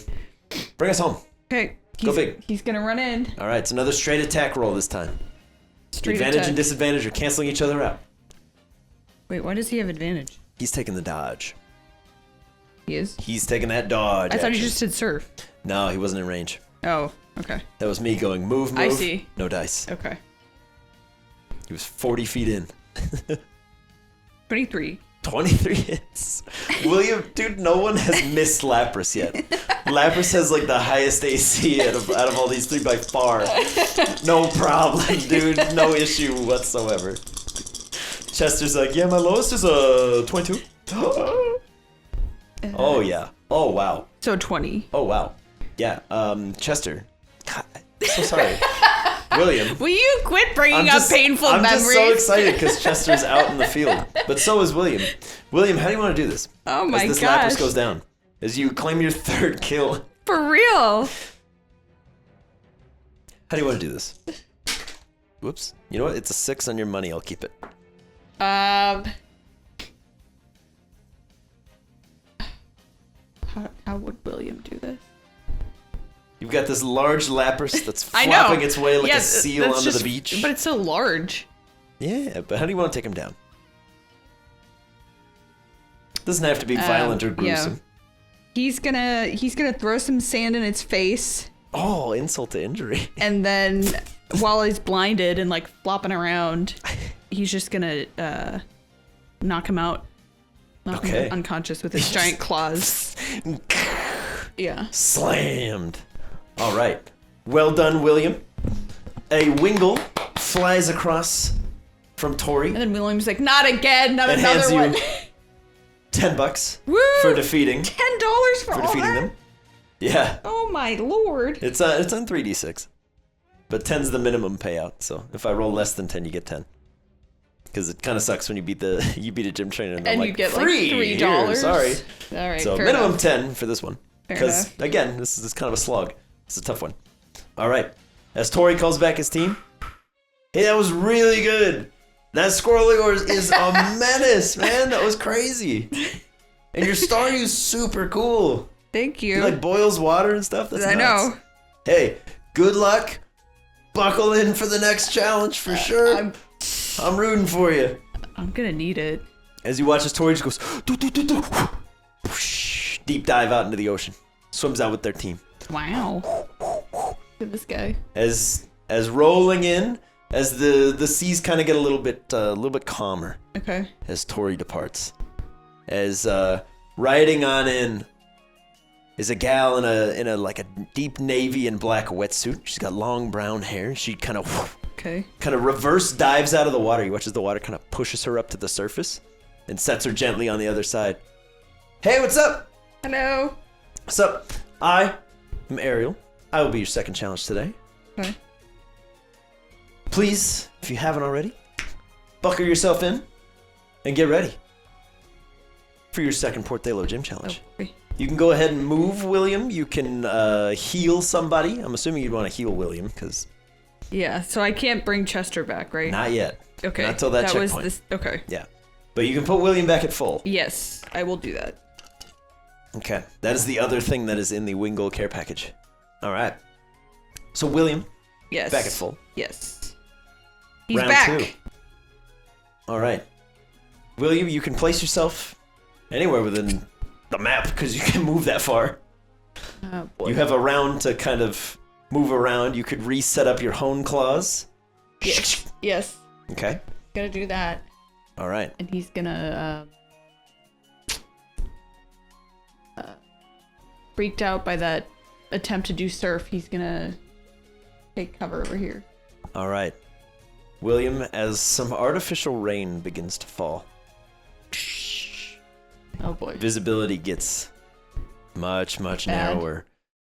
Bring us home. Okay. Go big. He's gonna run in. Alright, it's another straight attack roll this time. Straight Advantage attack. and disadvantage are canceling each other out. Wait, why does he have advantage? He's taking the dodge. He is? He's taking that dodge. I thought he action. just did Surf. No, he wasn't in range. Oh, okay. That was me going move, move. I see. No dice. Okay. He was 40 feet in. 23. 23 hits. William, dude, no one has missed Lapras yet. Lapras has like the highest AC out of all these 3 by far. No problem, dude. No issue whatsoever. Chester's like, yeah, my lowest is a 22. Oh yeah. Oh wow. So 20. Oh wow. Yeah. Chester. God, I'm so sorry. William. Will you quit bringing up painful memories? I'm just so excited because Chester's out in the field, but so is William. William, how do you want to do this? Oh my as this gosh. Lapras goes down, as you claim your 3rd kill. For real? How do you want to do this? Whoops. You know what? It's a 6 on your money. I'll keep it. How would William do this? You've got this large Lapras that's I know. flopping its way like a Yes, seal that's onto just- the beach. But it's so large. Yeah, but how do you want to take him down? Doesn't have to be violent or gruesome. He's gonna throw some sand in its face, Oh, insult to injury. and then while he's blinded and like flopping around, he's just gonna knock him out. Knock him unconscious with his giant claws. Yeah. Slammed. All right. Well done, William. A Wingle flies across from Tori And then William's like, not again, not and hands another you one. $10 Woo! for defeating $10 for all defeating that? them. Yeah. Oh my lord. It's on 3d6. But 10's the minimum payout, so if I roll less than 10, you get 10. Because it kind of sucks when you beat a gym trainer and they're And like, you get free like $3. here, sorry. All right. So fair minimum enough. 10 for this one. Fair Because enough. again, this is kind of a slog. It's a tough one. All right. As Tori calls back his team, hey, that was really good. That squirrel of yours is a menace, man. That was crazy. And your Staryu's super cool. Thank you. He like boils water and stuff. That's I nuts. know. Hey, good luck. Buckle in for the next challenge for sure. I'm rooting for you. I'm gonna need it. As you watch as Tori just goes, "Doo, doo, doo, doo," whoosh, deep dive out into the ocean. Swims out with their team. Wow. Look at this guy. As rolling in, as the seas kind of get a little bit calmer. Okay. As Tori departs. As riding on in is a gal in a like a deep navy and black wetsuit. She's got long brown hair. She kind of reverse dives out of the water. You watch as the water kind of pushes her up to the surface and sets her gently on the other side. Hey, what's up? Hello. What's up? I am Ariel. I will be your second challenge today. Okay. Please, if you haven't already, buckle yourself in and get ready for your second Pthalo gym challenge. Okay. You can go ahead and move, William. You can heal somebody. I'm assuming you'd want to heal William, because... Yeah, so I can't bring Chester back, right? Not yet. Okay. Not till that checkpoint. Okay. Yeah. But you can put William back at full. Yes, I will do that. Okay. That is the other thing that is in the Wingull care package. All right. So, William. Yes. Back at full. Yes. He's Round back. 2. All right. William, you can place yourself anywhere within the map because you can move that far. Oh, boy. You have a round to kind of move around. You could reset up your hone claws. Yes. Yes. Okay. Gonna do that. All right. And he's gonna freaked out by that attempt to do surf. He's gonna take cover over here. All right. William, as some artificial rain begins to fall, Oh boy. visibility gets much Bad. narrower,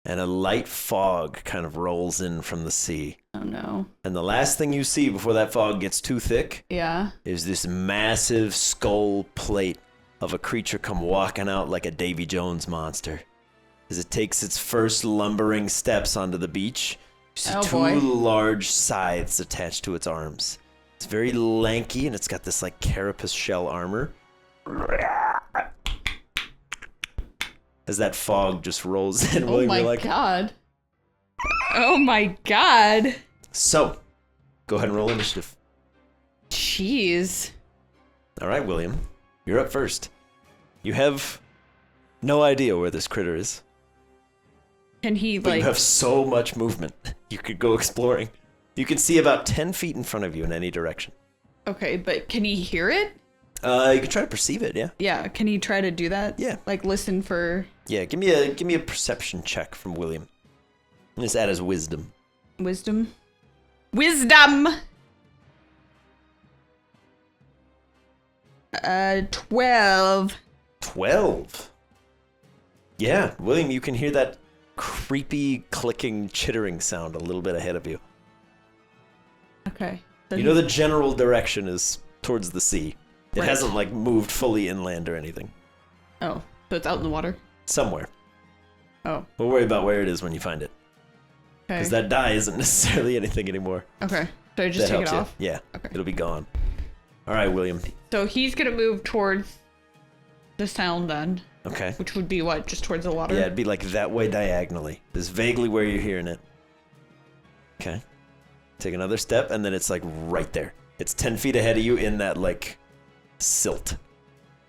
and a light fog kind of rolls in from the sea. Oh no. And the last thing you see before that fog gets too thick Yeah. is this massive skull plate of a creature come walking out like a Davy Jones monster. As it takes its first lumbering steps onto the beach, you see Oh, two boy. large scythes attached to its arms. It's very lanky, and it's got this like carapace shell armor. As that fog just rolls in, Oh William, my you're like, god. Oh my god. so, go ahead and roll initiative. Jeez. All right, William, you're up first. You have no idea where this critter is, Can he but like? you have so much movement. You could go exploring. You can see about 10 feet in front of you in any direction. Okay, but can he hear it? You can try to perceive it, yeah. Yeah. Can he try to do that? Yeah. Like listen for Yeah, give me a perception check from William. Just add his wisdom. wisdom. Wisdom. 12. 12. Yeah, William, you can hear that creepy clicking chittering sound a little bit ahead of you. Okay. So You know the general direction is towards the sea. It Right. hasn't like moved fully inland or anything. Oh, so it's out in the water. Somewhere. Oh. We'll worry about where it is when you find it. Okay. Because that die isn't necessarily anything anymore. Okay. So I just That take it helps you. off. Yeah. Okay. It'll be gone. All right, William. So he's gonna move towards the sound then, Okay. which would be what, just towards the water? Yeah, it'd be like that way diagonally. Is vaguely where you're hearing it. Okay. Take another step, and then it's like right there. It's 10 feet ahead of you in that like silt.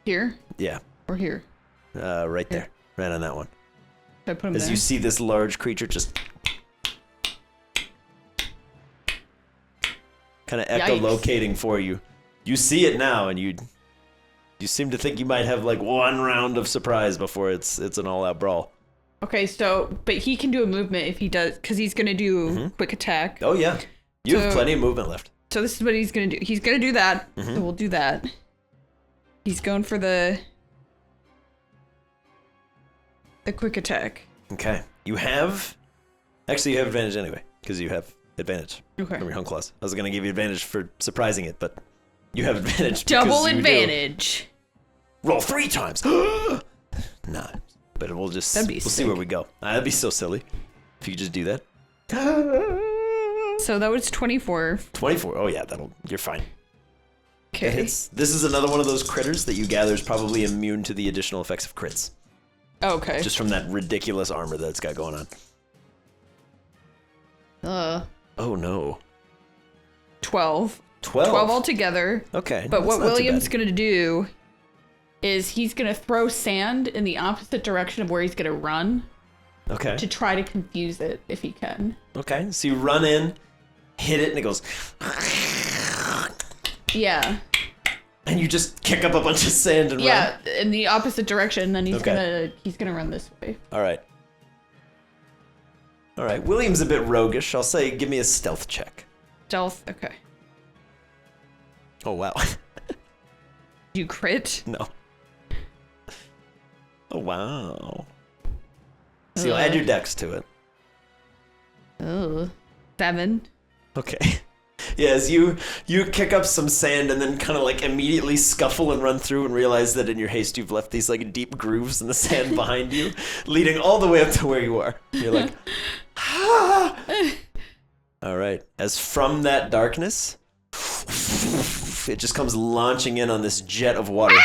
Here Yeah. or here? Right there. Right on that one. Should I put him As there? you see this large creature just kind of echolocating for you. You see it now, and you seem to think you might have like one round of surprise before it's an all-out brawl. Okay, so but he can do a movement if he does, because he's gonna do quick attack. Oh yeah, you have So- plenty of movement left. So this is what he's gonna do. He's gonna do that. Mm-hmm. So we'll do that. He's going for the quick attack. Okay, you have advantage anyway because you have advantage Okay. from your home class. I was gonna give you advantage for surprising it, but you have advantage. Double because you do. advantage. Roll 3 times. Nah, but we'll just That'd be we'll see sick. where we go. That'd be so silly if you could just do that. So that was 24. 24. Oh yeah, you're fine. That Okay. hits. This is another one of those critters that you gather is probably immune to the additional effects of crits, Okay. just from that ridiculous armor that it's got going on. Oh no. 12. 12. 12 altogether. Okay. But that's what not too William's bad. gonna do is he's gonna throw sand in the opposite direction of where he's gonna run Okay. to try to confuse it if he can. Okay. So you run in, hit it, and it goes. Yeah. And you just kick up a bunch of sand and run? Yeah, in the opposite direction, then he's Okay. gonna run this way. Alright. Alright, William's a bit roguish. I'll say give me a stealth check. Stealth, okay. Oh, wow. You crit? No. Oh, wow. So you'll add your dex to it. Oh. 7. Okay. Yeah, as you kick up some sand and then kind of like immediately scuffle and run through and realize that in your haste you've left these like deep grooves in the sand behind you, leading all the way up to where you are. You're like, ah! All right. As from that darkness, it just comes launching in on this jet of water.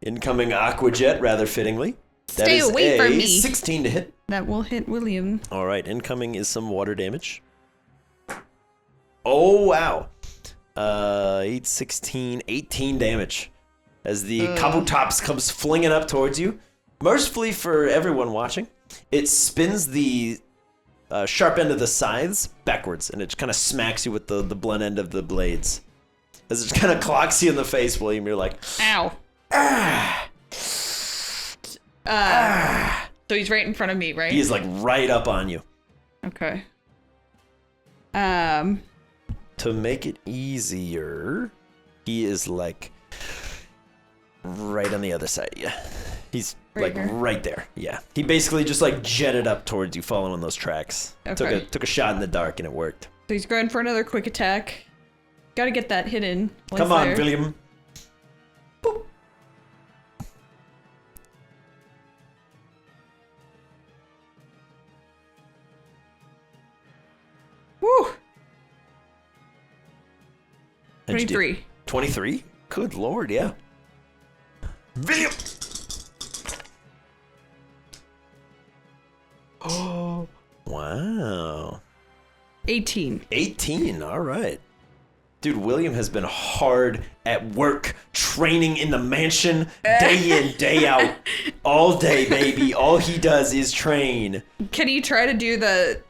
Incoming aqua jet, rather fittingly. That Stay is away from me. 16 to hit. That will hit William. All right, incoming is some water damage. Oh, wow. 8, 16, 18 damage. As the Kabutops comes flinging up towards you. Mercifully for everyone watching, it spins the sharp end of the scythes backwards, and it kind of smacks you with the blunt end of the blades. As it kind of clocks you in the face, William, you're like, Ow. ah! So he's right in front of me, right? He is like right up on you. Okay. To make it easier, he is like right on the other side of you. He's Right like here? right there. Yeah. He basically just like jetted up towards you, following those tracks. Okay. Took a shot in the dark and it worked. So he's going for another quick attack. Gotta get that hit in. while Come he's on, there. William. Boop. Woo! How'd you do? 23. 23? Good lord, yeah. William! Oh, wow. 18. 18, all right. Dude, William has been hard at work, training in the mansion, day in, day out, all day, baby. All he does is train. Can he try to do the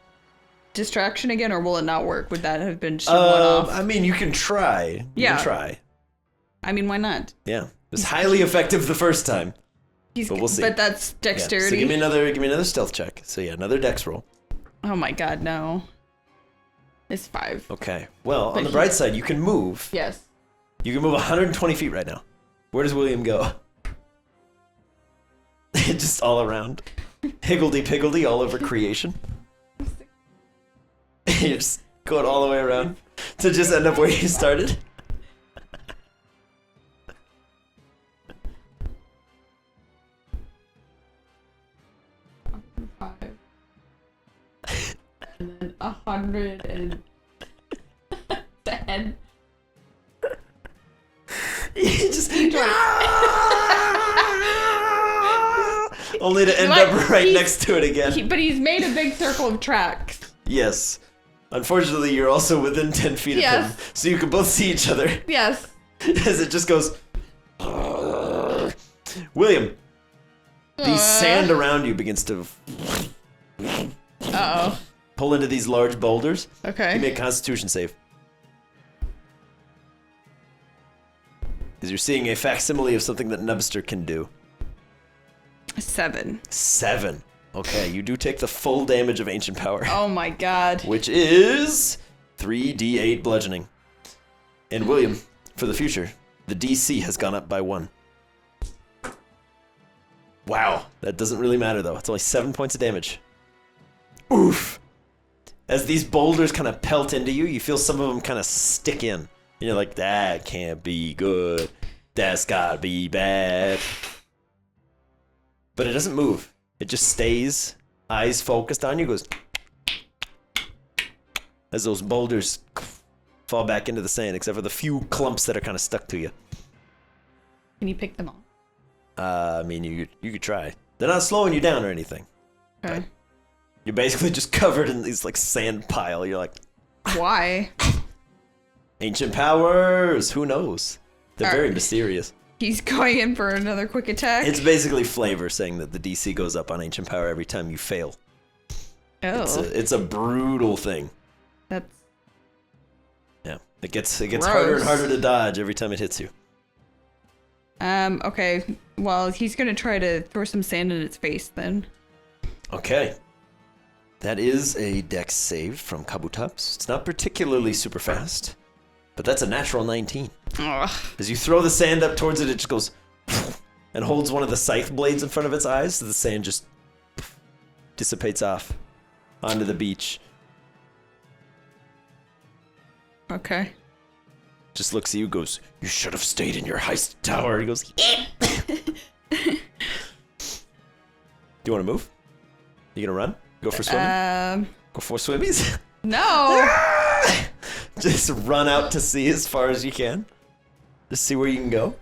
distraction again, or will it not work? Would that have been just a one-off? I mean, you can try. You Yeah. can try. I mean, why not? Yeah. It was highly effective the first time. But we'll see. But that's Yeah. dexterity. So give me another stealth check. So yeah, another dex roll. Oh my god, no. It's 5. Okay. Well, But on the he- bright side, you can move. Yes. You can move 120 feet right now. Where does William go? Just all around. Higgledy-piggledy all over creation. You're just going all the way around to just end up where you started. And then 110. You just only to end What? up right He's- next to it again. But he's made a big circle of tracks. Yes. Unfortunately, you're also within 10 feet of Yes. him, so you can both see each other Yes. as it just goes. William, the sand around you begins to Uh-oh. pull into these large boulders. Okay. Give me a Constitution save. Because you're seeing a facsimile of something that Nubster can do. 7. 7. Okay, you do take the full damage of Ancient Power, Oh my god. which is 3d8 bludgeoning. And William, for the future, the DC has gone up by 1. Wow, that doesn't really matter though. It's only 7 points of damage. Oof. As these boulders kind of pelt into you, you feel some of them kind of stick in. And you're like, that can't be good. That's gotta be bad. But it doesn't move. It just stays, eyes focused on you, goes as those boulders fall back into the sand, except for the few clumps that are kind of stuck to you. Can you pick them all? I mean, you could try. They're not slowing you down or anything. Okay. You're basically just covered in these like sand pile. You're like, Why? ancient powers. Who knows? They're very Alright. mysterious. He's going in for another quick attack. It's basically flavor saying that the DC goes up on ancient power every time you fail. Oh. It's a brutal thing. That's... Yeah. It gets harder and harder to dodge every time it hits you. Okay. Well, he's gonna try to throw some sand in its face then. Okay. That is a dex save from Kabutops. It's not particularly super fast, but that's a natural 19. Ugh. As you throw the sand up towards it, it just goes and holds one of the scythe blades in front of its eyes, so the sand just dissipates off onto the beach. Okay. Just looks at you, goes, "You should have stayed in your heist tower." He goes, "Do you want to move? You gonna run? Go for swimming? Go for swimmies? No! Just run out to sea as far as you can. Just see where you can go.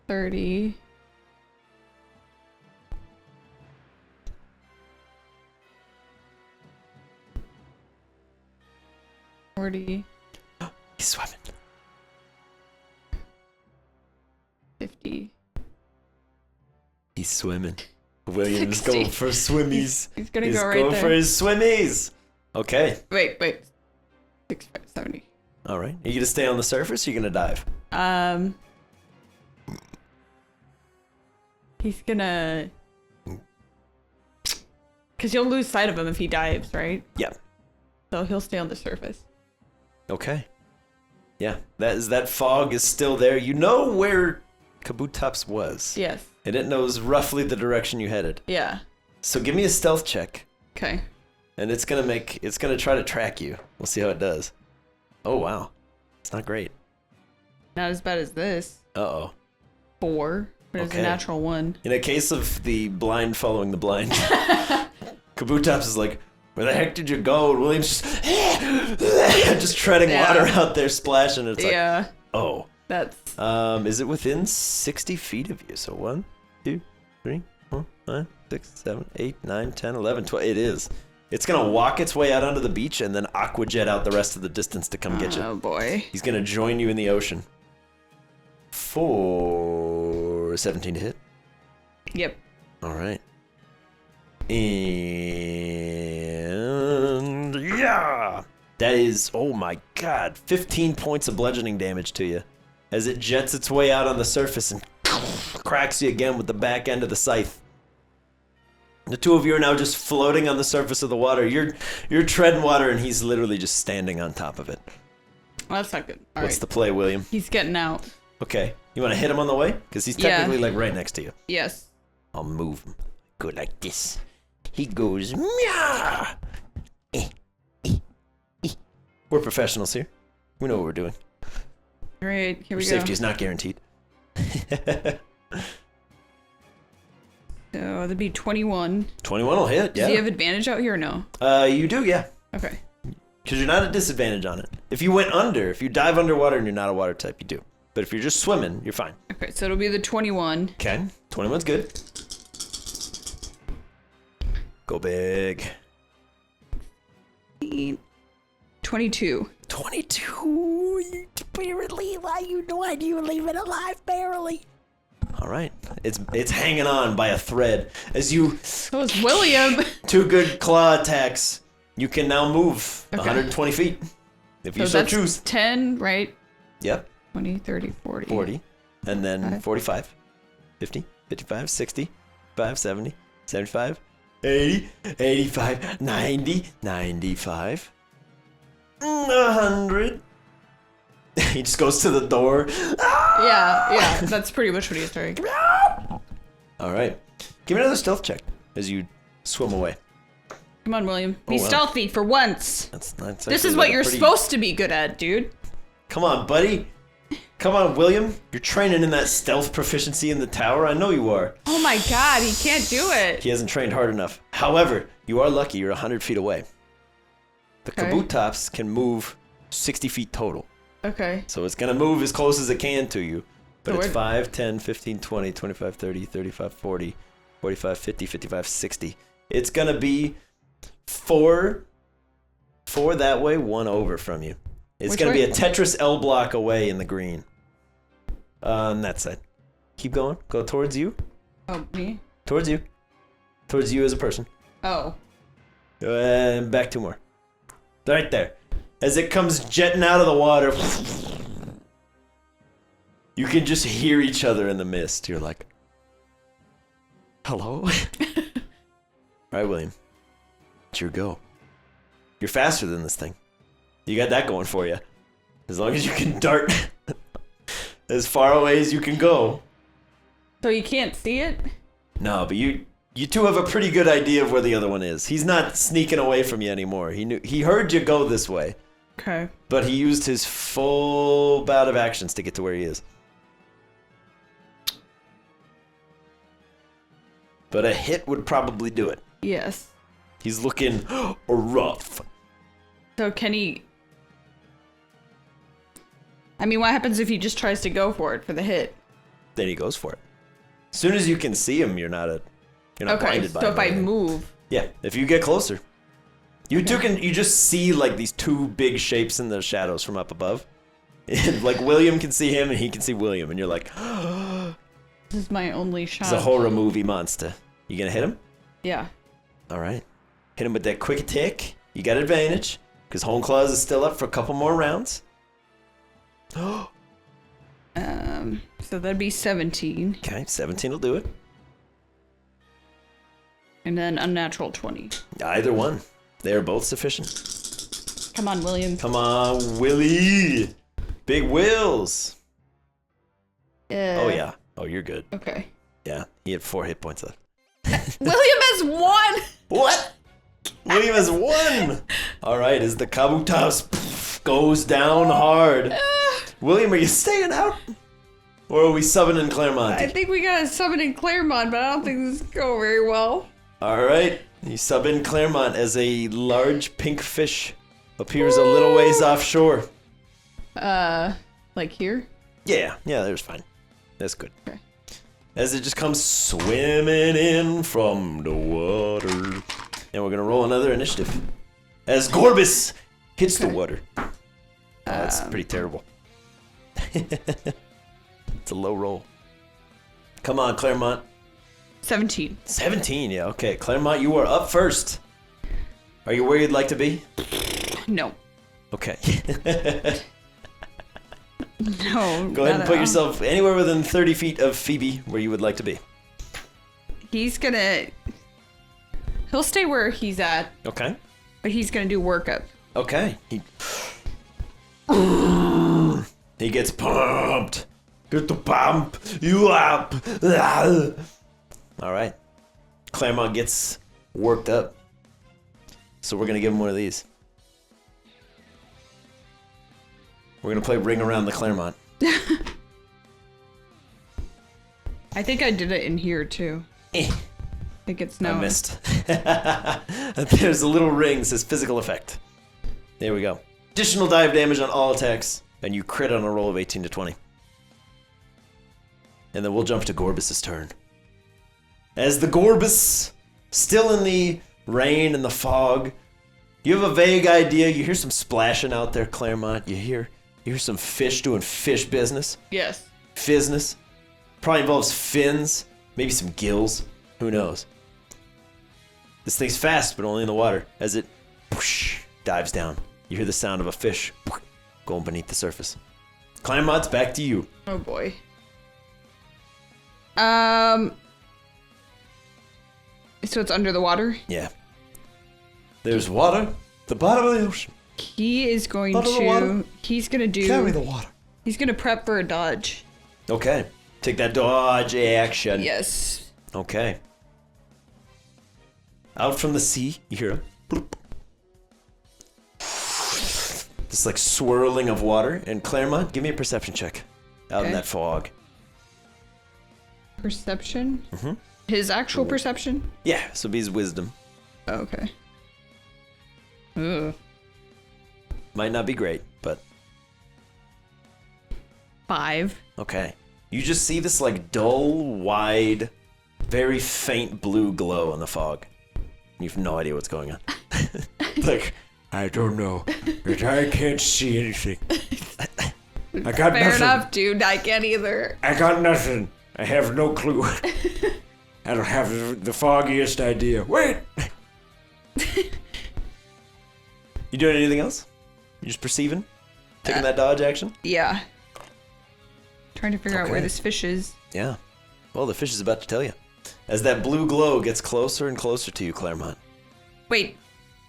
30. He's swimming. 50. He's swimming. William's 60. going for swimmies. He's gonna He's go right going there. for his swimmies. Okay. Wait. 65, 70. All right. Are you gonna stay on the surface? Or are you gonna dive? He's gonna. Because you'll lose sight of him if he dives, right? Yeah. So he'll stay on the surface. Okay. Yeah. That fog is still there. You know where Kabutops was. Yes. And it knows roughly the direction you headed. Yeah. So give me a stealth check. Okay. And it's gonna try to track you. We'll see how it does. Oh wow. It's not great. Not as bad as this. Uh-oh. 4. But it's a Okay. natural 1. In a case of the blind following the blind, Kabutops is like, "Where the heck did you go?" And William's just treading water out there, splashing. It's like, Yeah. oh. That's. Is it within 60 feet of you? So 1, 2, 3, 4, 5, 6, 7, 8, 9, 10, 11, 12. It is. It's going to walk its way out onto the beach and then aquajet out the rest of the distance to come get you. Oh boy. He's going to join you in the ocean. For 17 to hit. Yep. All right. And yeah, that is, oh my god, 15 points of bludgeoning damage to you as it jets its way out on the surface and cracks you again with the back end of the scythe. The two of you are now just floating on the surface of the water. You're treading water and he's literally just standing on top of it. Well, that's not good. All What's right. the play, William? He's getting out. Okay. You want to hit him on the way? Because he's technically like right next to you. Yes. I'll move him. Go like this. He goes, meow. We're professionals here. We know what we're doing. All right. Here Your we safety go. is not guaranteed. So that'd be 21. 21 will hit, yeah. Does he have advantage out here or no? You do, yeah. Okay. Because you're not at disadvantage on it. If you dive underwater and you're not a water type, you do. But if you're just swimming, you're fine. Okay, so it'll be the 21. Okay, 21's good. Go big. 22. 22. Barely, why you leave it alive barely? All right, it's hanging on by a thread as you. So is William. 2 good claw attacks. You can now move Okay. 120 feet if you So so that's choose. 10, right? Yep. 20, 30, 40. 40, and then Okay. 45, 50, 55, 60, 55, 70, 75, 80, 85, 90, 95, 100. He just goes to the door. Yeah, that's pretty much what he's doing. All right. Give me another stealth check as you swim away. Come on, William. Be wow. stealthy for once. That's This actually is what like a you're pretty- supposed to be good at, dude. Come on, buddy. Come on, William. You're training in that stealth proficiency in the tower. I know you are. Oh my god, he can't do it. He hasn't trained hard enough. However, you are lucky. You're 100 feet away. The Okay. Kabutops can move 60 feet total. Okay. So it's going to move as close as it can to you. But So it's we're- 5, 10, 15, 20, 25, 30, 35, 40, 45, 50, 55, 60. It's going to be 4 that way, 1 over from you. It's Which going to be way? a Tetris L block away in the green. On that side. Keep going. Go towards you. Oh, me? Towards you. Towards you as a person. Oh. And back 2 more. Right there. As it comes jetting out of the water, you can just hear each other in the mist. You're like, hello? All right, William. It's your go. You're faster than this thing. You got that going for you. As long as you can dart as far away as you can go. So you can't see it? No, but you two have a pretty good idea of where the other one is. He's not sneaking away from you anymore. He heard you go this way. Okay. But he used his full bout of actions to get to where he is. But a hit would probably do it. Yes. He's looking rough. So can he... I mean, what happens if he just tries to go for it for the hit? Then he goes for it. As soon as you can see him, you're not blinded by him. So if I move... Yeah, if you get closer. You just see like these two big shapes in the shadows from up above. And, like William can see him and he can see William and you're like, this is my only shot. it's a horror movie monster. You gonna hit him? Yeah. All right. Hit him with that quick attack. You got advantage because Hone Claws is still up for a couple more rounds. So that'd be 17. Okay, 17 will do it. And then unnatural 20. Either one. They are both sufficient. Come on, William. Come on, Willie. Big Wills. Oh, yeah. Oh, you're good. Okay. Yeah, he had 4 hit points left. William has 1! What? William has 1. All right, as the Kabutops goes down hard. William, are you staying out? Or are we summoning Claremont? I think we gotta summon in Claremont, but I don't think this is going very well. All right, you sub in Claremont as a large pink fish appears a little ways offshore. Like here? Yeah, there's fine. That's good. Okay. As it just comes swimming in from the water. And we're gonna roll another initiative. As Gorbis hits the water. Oh, that's pretty terrible. It's a low roll. Come on, Claremont. 17. 17, yeah, okay. Claremont, you are up first. Are you where you'd like to be? No. Okay. No. Go ahead and put yourself anywhere within 30 feet of Phoebe where you would like to be. He's gonna... He'll stay where he's at, Okay. but he's gonna do workup. Okay. He gets pumped. Get the pump. You up. All right. Claremont gets worked up. So we're going to give him one of these. We're going to play Ring Around the Claremont. I think I did it in here too. I think it's no. I missed. There's a little ring that says physical effect. There we go. Additional dive damage on all attacks. And you crit on a roll of 18 to 20. And then we'll jump to Gorbis's turn. As the Gorbis, still in the rain and the fog, you have a vague idea. You hear some splashing out there, Claremont. You hear some fish doing fish business. Yes. Fizness. Probably involves fins, maybe some gills. Who knows? This thing's fast, but only in the water. As it whoosh, dives down, you hear the sound of a fish going beneath the surface. Claremont's back to you. Oh boy. So it's under the water? Yeah. There's water. The bottom of the ocean. He is going Bottom of the water. to... He's gonna do... Carry the water. He's gonna prep for a dodge. Okay. Take that dodge action. Yes. Okay. Out from the sea, you hear a bloop. This like swirling of water. And Claremont, give me a perception check. Out in Okay. that fog. Perception? Mm-hmm. His actual perception? Yeah, so be his wisdom. Oh, okay. Ugh. Might not be great, but 5. okay. You just see this like dull, wide, very faint blue glow in the fog. You have no idea what's going on. Like, I don't know. I can't see anything. I got Fair nothing. enough, dude. I can't either. I got nothing. I have no clue. I don't have the foggiest idea. Wait! You doing anything else? You just perceiving? Taking that dodge action? Yeah. Trying to figure out where Okay. this fish is. Yeah. Well, the fish is about to tell you. As that blue glow gets closer and closer to you, Claremont. Wait,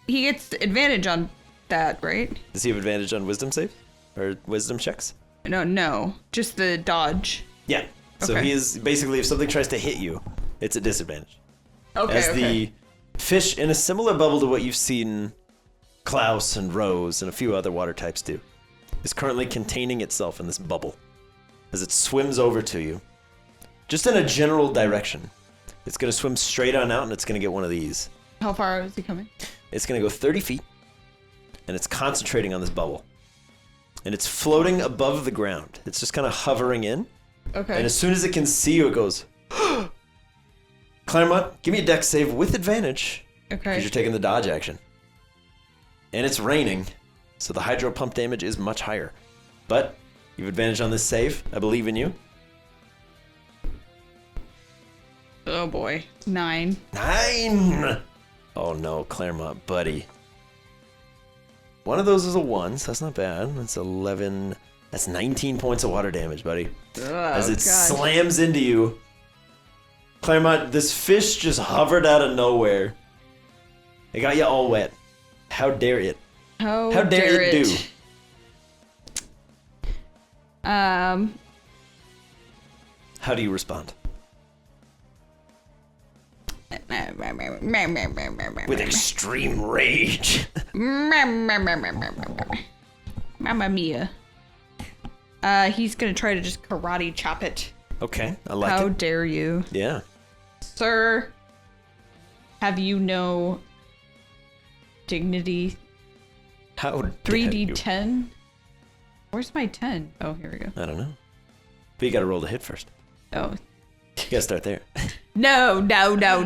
he gets advantage on that, right? Does he have advantage on wisdom saves? Or wisdom checks? No, just the dodge. Yeah. So Okay. he is basically, if something tries to hit you, it's a disadvantage. Okay, As the fish, in a similar bubble to what you've seen Klaus and Rose and a few other water types do, is currently containing itself in this bubble. As it swims over to you, just in a general direction. It's going to swim straight on out and it's going to get one of these. How far is he coming? It's going to go 30 feet, and it's concentrating on this bubble. And it's floating above the ground. It's just kind of hovering in. Okay. And as soon as it can see you, it goes, Claremont, give me a dex save with advantage. Okay. Because you're taking the dodge action. And it's raining, so the hydro pump damage is much higher. But you have advantage on this save. I believe in you. Oh boy. 9. 9! Oh no, Claremont, buddy. One of those is a 1, so that's not bad. That's 11. That's 19 points of water damage, buddy. As it slams into you. Claremont, this fish just hovered out of nowhere. It got you all wet. How dare it? How dare it do? How do you respond? With extreme rage. Mamma mia. He's gonna try to just karate chop it. Okay, I like How it. dare you? Yeah. Sir, have you no dignity? How dare you? 3d10? Where's my 10? Oh, here we go. I don't know. But you gotta roll the hit first. Oh. You gotta start there. No. No.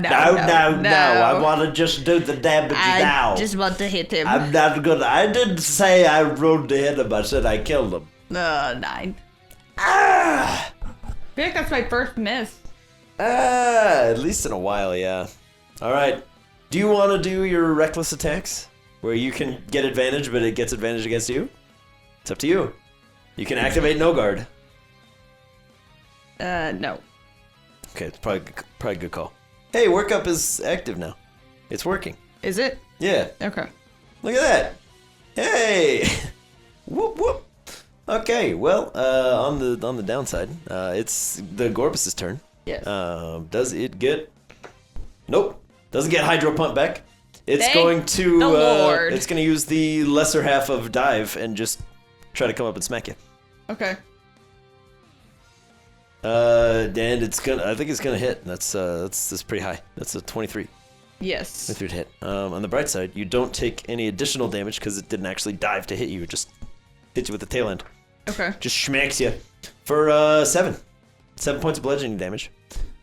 I want to just do the damage now. I just want to hit him. I'm not gonna. I didn't say I rolled to hit him. I said I killed him. 9. Ah! I feel like that's my first miss. At least in a while, yeah. All right. Do you want to do your reckless attacks, where you can get advantage, but it gets advantage against you? It's up to you. You can activate no guard. No. Okay, it's probably a good call. Hey, workup is active now. It's working. Is it? Yeah. Okay. Look at that. Hey. Whoop whoop. Okay, well, on the downside, it's the Gorbis's turn. Yes. Does it get? Nope. Doesn't get hydro pump back. It's Thank going to. the Lord. It's going to use the lesser half of dive and just try to come up and smack you. Okay. And it's gonna. I think it's gonna hit. That's pretty high. That's a 23. Yes. 23 to hit. On the bright side, you don't take any additional damage because it didn't actually dive to hit you. It just hit you with the tail end. Okay. Just smacks you for 7 points of bludgeoning damage,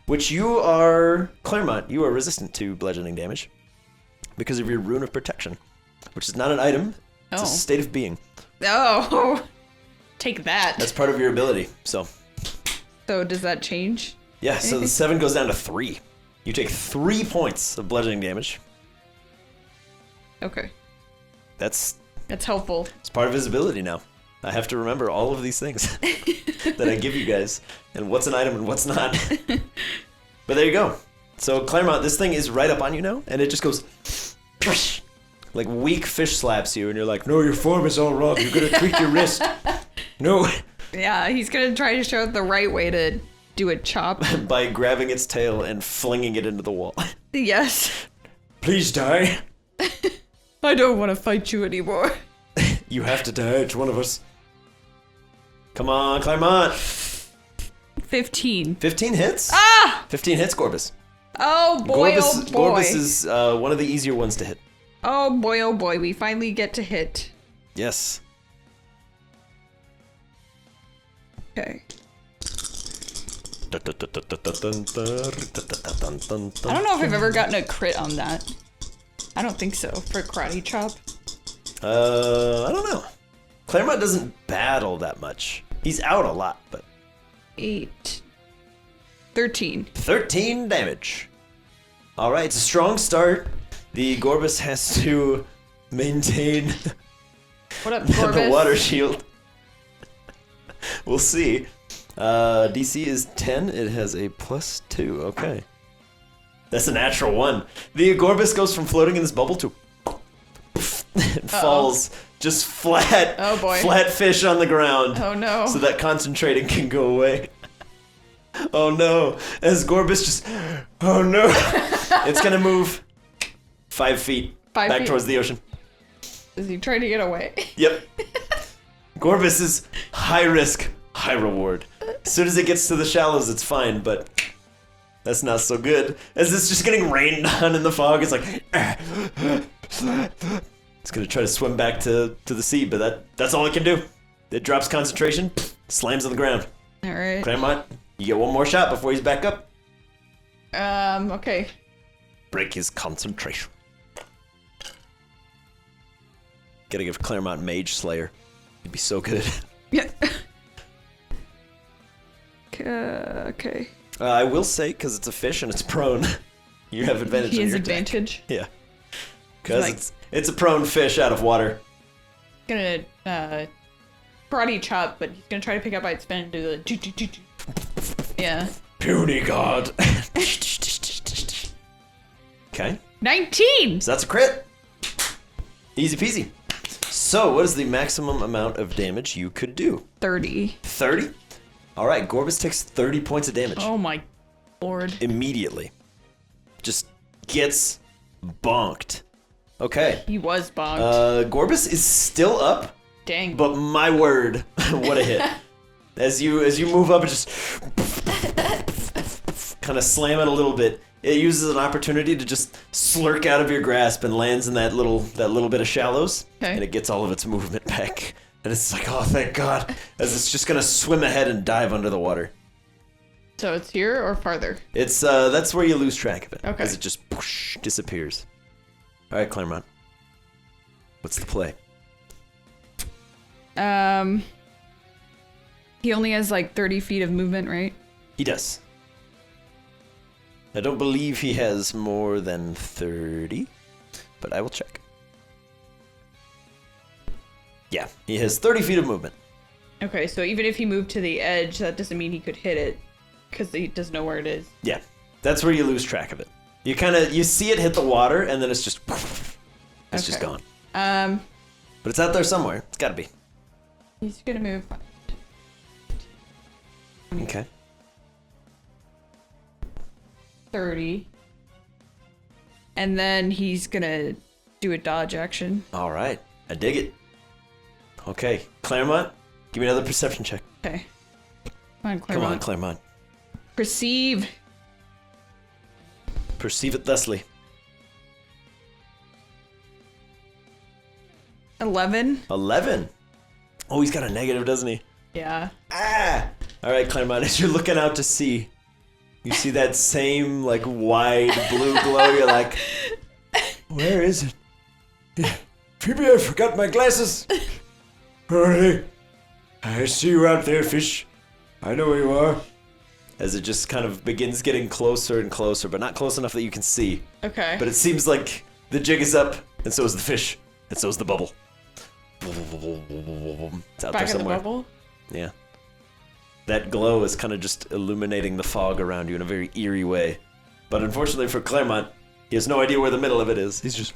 which you are, Claremont, you are resistant to bludgeoning damage because of your rune of protection, which is not an item. It's a state of being. Oh. Take that. That's part of your ability. So does that change? yeah, so the 7 goes down to 3. You take 3 points of bludgeoning damage. Okay. That's helpful. it's part of his ability now. I have to remember all of these things that I give you guys, and what's an item and what's not. But there you go. So Claremont, this thing is right up on you now, and it just goes like weak fish slaps you, and you're like, no, your form is all wrong. You're gonna tweak your wrist. No. Yeah, he's gonna try to show the right way to do a chop. By grabbing its tail and flinging it into the wall. Yes. Please die. I don't want to fight you anymore. You have to die. It's one of us. Come on, Claremont. 15. 15 hits? Ah! 15 hits, Gorbis. Oh boy, Gorbis, oh boy. Gorbis is one of the easier ones to hit. Oh boy, we finally get to hit. Yes. Okay. I I don't know if I've ever gotten a crit on that. I don't think so, for karate chop. I don't know. Claremont doesn't battle that much. He's out a lot, but 8. 13. 13 damage. All right, it's a strong start. The Gorbis has to maintain What up, the Gorbis? water shield. We'll see. DC is 10. It has a +2. Okay. That's a natural 1. The Gorbis goes from floating in this bubble to and falls just flat. Oh, boy. Flat fish on the ground. Oh, no. So that concentrating can go away. Oh no. As Gorbis just. Oh no. It's gonna move 5 feet 5 back feet. towards the ocean. Is he trying to get away? Yep. Gorbis is high risk, high reward. As soon as it gets to the shallows, it's fine, but that's not so good. As it's just getting rained on in the fog, it's like it's gonna try to swim back to the sea, but that's all it can do. It drops concentration, slams on the ground. All right. Claremont, you get one more shot before he's back up. Okay. Break his concentration. Gotta give Claremont Mage Slayer. He'd be so good. Yeah. Okay. I will say, because it's a fish and it's prone, you have advantage He on has your attack. advantage. Yeah. Because Like- it's a prone fish out of water. Gonna karate chop, but he's gonna try to pick up by its fin and do the yeah. Puny god. Okay. 19. So that's a crit. Easy peasy. So what is the maximum amount of damage you could do? 30. 30? All right, Gorbis takes 30 points of damage. Oh my lord. Immediately. Just gets bonked. Okay. He was bonked. Gorbis is still up, Dang. but my word, what a hit. As you move up, it just kind of slam it a little bit. It uses an opportunity to just slurk out of your grasp and lands in that little bit of shallows, Okay. and it gets all of its movement back. And it's like, oh, thank God, as it's just gonna swim ahead and dive under the water. So it's here or farther? It's that's where you lose track of it, Okay. as it just whoosh, disappears. All right, Claremont, what's the play? He only has like 30 feet of movement, right? He does. I don't believe he has more than 30, but I will check. Yeah, he has 30 feet of movement. Okay, so even if he moved to the edge, that doesn't mean he could hit it because he doesn't know where it is. Yeah, that's where you lose track of it. You see it hit the water, and then it's just it's just Okay. gone. But it's out there somewhere. It's got to be. He's gonna move. Okay. 30. And then he's gonna do a dodge action. All right, I dig it. Okay, Claremont, give me another perception check. Okay. Come on, Come Claremont. on, Claremont. Perceive. Perceive it thusly. 11. 11. Oh, he's got a negative, doesn't he? Yeah. Ah! All right, Claremont, as you're looking out to sea, you see that same, like, wide blue glow. You're like, where is it? Yeah. Phoebe, I forgot my glasses. Hurry. I see you out there, fish. I know where you are. As it just kind of begins getting closer and closer, but not close enough that you can see. Okay. But it seems like the jig is up, and so is the fish, and so is the bubble. It's out Back there in the somewhere. bubble. Yeah. That glow is kind of just illuminating the fog around you in a very eerie way. But unfortunately for Claremont, he has no idea where the middle of it is. He's just...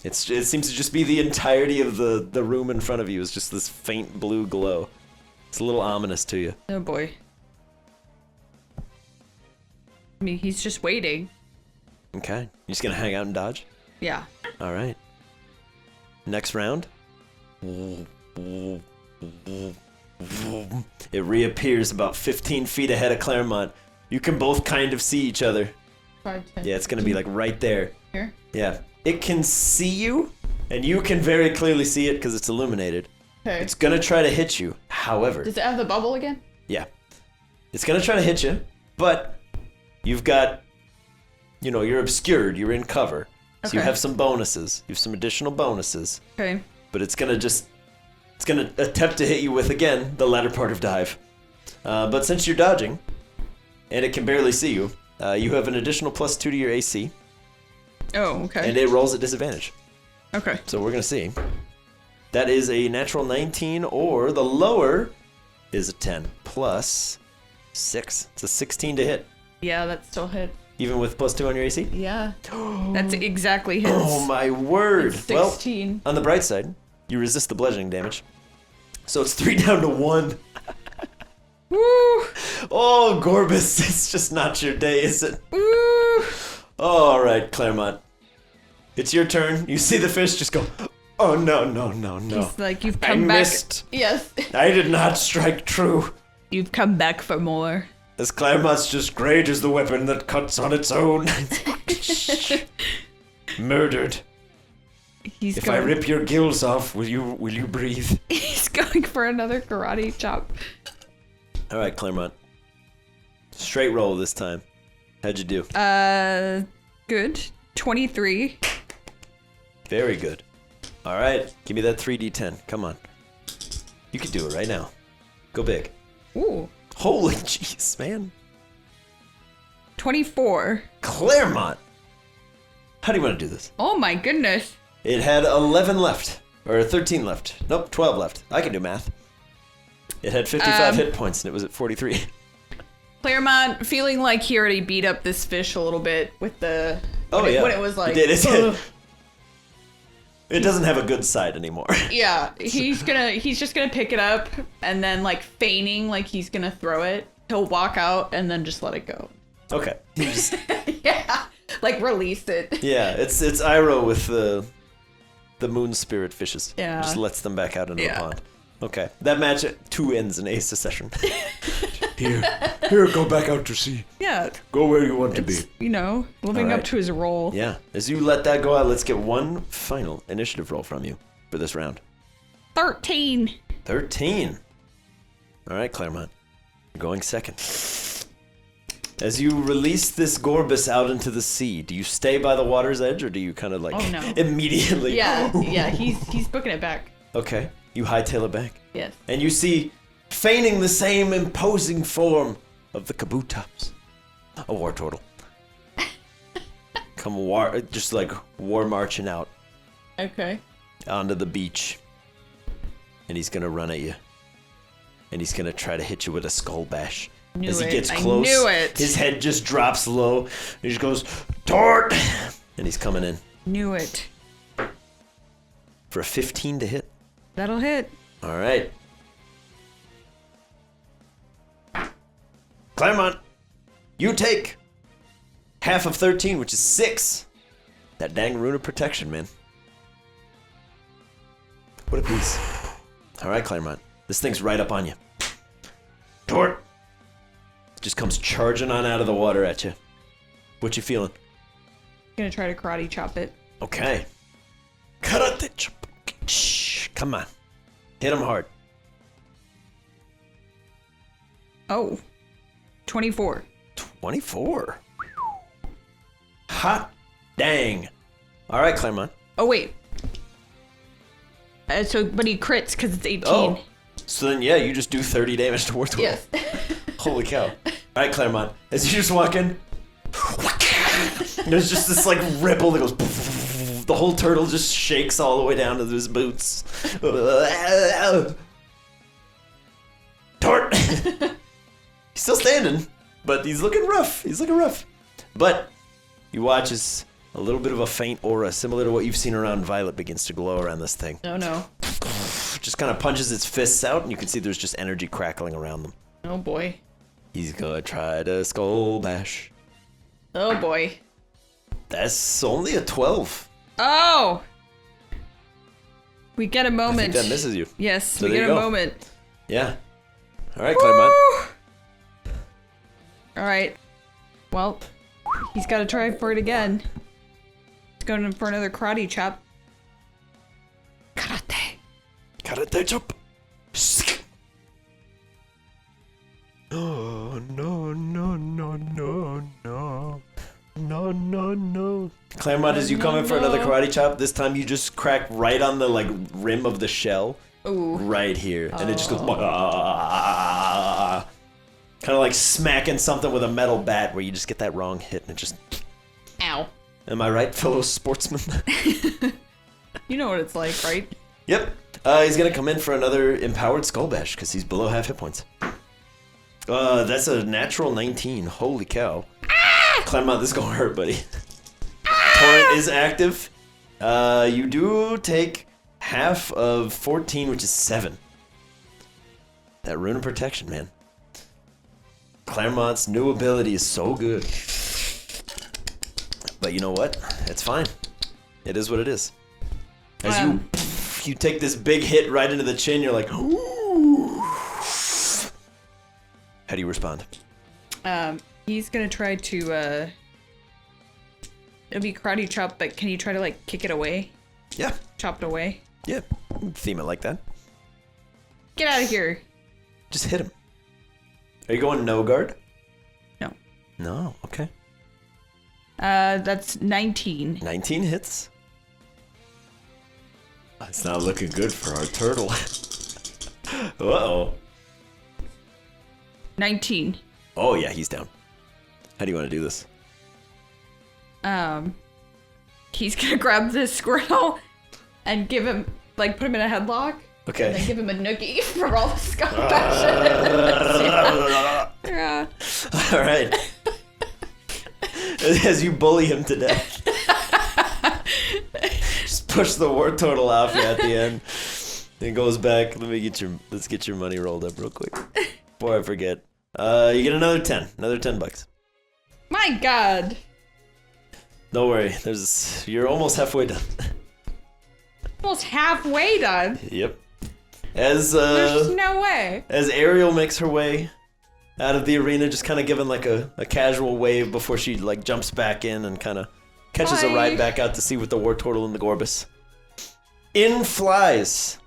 it seems to just be the entirety of the room in front of you is just this faint blue glow. It's a little ominous to you. Oh boy. I mean, he's just waiting. Okay. You just gonna hang out and dodge? Yeah. All right. Next round. It reappears about 15 feet ahead of Claremont. You can both kind of see each other. 5, 10. Yeah, it's gonna be like right there. Here. Yeah. It can see you, and you can very clearly see it because it's illuminated. Okay. It's gonna try to hit you. However, Does it have the bubble again? yeah. It's gonna try to hit you, but you've got, you're obscured, you're in cover. So you Okay. have some bonuses. You have some additional bonuses. Okay. But it's gonna attempt to hit you with, again, the latter part of dive. But since you're dodging, and it can barely see you, you have an additional +2 to your AC. Oh, okay. And it rolls at disadvantage. Okay. So we're going to see. That is a natural 19, or the lower is a 10 plus 6. It's a 16 to hit, Yeah, that still hit. even with +2 on your AC. Yeah. That's exactly his. Oh my word! It's 16. Well, on the bright side, you resist the bludgeoning damage, so it's 3 down to 1. Woo! Oh, Gorbis, it's just not your day, is it? Woo! All right, Claremont, it's your turn. You see the fish just go. Oh no! He's like, you've I come back. missed. Yes. I did not strike true. You've come back for more. As Claremont's just great as the weapon that cuts on its own. Murdered. He's If going. I rip your gills off, will you breathe? He's going for another karate chop. All right, Claremont. Straight roll this time. How'd you do? Good. 23. Very good. All right, give me that 3d10. Come on. You can do it right now. Go big. Ooh. Holy jeez, man. 24. Claremont. How do you want to do this? Oh my goodness. It had 11 left. Or 13 left. Nope, 12 left. I can do math. It had 55 hit points and it was at 43. Claremont, feeling like he already beat up this fish a little bit with the... Oh, when yeah. When it was like... It did. "Ugh." It doesn't have a good side anymore. Yeah, he's just gonna pick it up and then like feigning like he's gonna throw it. He'll walk out and then just let it go. Okay. Yeah, like release it. Yeah, it's Iroh with the moon spirit fishes. Yeah. Just lets them back out into the pond. Okay. That match at 2 ends in a session. Here, go back out to sea. Yeah, Go where you want to be. you know, living All up right. to his role. Yeah. As you let that go out, let's get one final initiative roll from you for this round. 13. 13. All right, Claremont. You're going second. As you release this Gorbis out into the sea, do you stay by the water's edge or do you kind of like Oh, no. immediately? Yeah, he's booking it back. Okay. You hightail it back. Yes. And you see, feigning the same imposing form of the Kabutops, a war turtle. Just like war marching out Okay. onto the beach. And he's gonna run at you. And he's gonna try to hit you with a skull bash. Knew As he it. gets I close, knew it. his head just drops low. He just goes, Tort! And he's coming in Knew it. for a 15 to hit. That'll hit. All right. Claremont, you take half of 13, which is 6. That dang rune of protection, man. What a piece. All right, Claremont. This thing's right up on you. Tort! Just comes charging on out of the water at you. What you feeling? Gonna try to karate chop it. Okay. Karate chop. Shh, come on. Hit him hard. Oh. 24. 24. Hot dang. All right, Claremont. Oh, wait. But he crits because it's 18. Oh. So then, yeah, you just do 30 damage to Warthog. Yes. Holy cow. All right, Claremont. As you just walk in, there's just this, like, ripple that goes... The whole turtle just shakes all the way down to his boots. Tort! He's still standing, but he's looking rough. But you watch as a little bit of a faint aura, similar to what you've seen around Violet, begins to glow around this thing. No. Just kind of punches its fists out, and you can see there's just energy crackling around them. Oh, boy. He's gonna try to skull bash. Oh, boy. That's only a 12. Oh! We get a I moment. think that misses you. Yes, So we there get you a go. moment. Yeah. All right, Claremont. Woo! All right. Well, he's got to try for it again. He's going for another karate chop. Karate. Karate chop. Oh, no. Claremont, as you come in for another karate chop, this time you just crack right on the like rim of the shell. Ooh. Right here. And it just goes... Kind of like smacking something with a metal bat where you just get that wrong hit and it just... Ow. Am I right, fellow sportsman? You know what it's like, right? Yep. He's gonna come in for another empowered skull bash because he's below half hit points. That's a natural 19. Holy cow. Claremont, this is gonna hurt, buddy. Torrent is active. You do take half of 14, which is 7. That rune of protection, man. Claremont's new ability is so good. But you know what? It's fine. It is what it is. As you take this big hit right into the chin, you're like, ooh. How do you respond? He's gonna try to, it'll be karate chop, but can you try to, like, kick it away? Yeah. Chop it away? Yeah. Theme it like that. Get out of here. Just hit him. Are you going no guard? No. No, okay. That's 19. 19 hits. It's not looking good for our turtle. Uh-oh. 19. Oh, yeah, he's down. How do you want to do this? He's gonna grab this Squirtle and give him, like, put him in a headlock. Okay. And then give him a noogie for all the skull bashes. Yeah. All right. As you bully him to death. Just push the war total off you at the end. It goes back. Let's get your money rolled up real quick before I forget. You get another 10. Another $10. My God. Don't worry. You're almost halfway done. Almost halfway done. Yep. As There's no way. As Ariel makes her way out of the arena, just kind of giving like a casual wave before she like jumps back in and kind of catches a ride back out to see what the war turtle and the Gorbis. In flies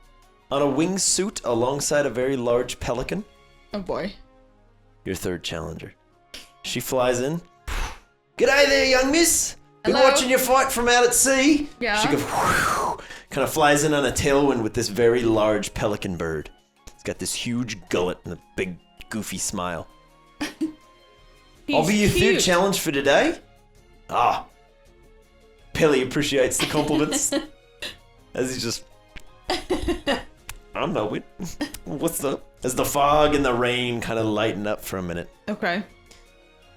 on a wingsuit alongside a very large pelican. Oh boy. Your third challenger. She flies in. G'day there, young miss. Been Hello? watching you fight from out at sea. Yeah. She goes, kind of flies in on a tailwind with this very large pelican bird. It's got this huge gullet and a big goofy smile. I'll be your third challenge for today. Ah. Pelly appreciates the compliments. As he just... I'm not with... What's up? As the fog and the rain kind of lighten up for a minute. Okay.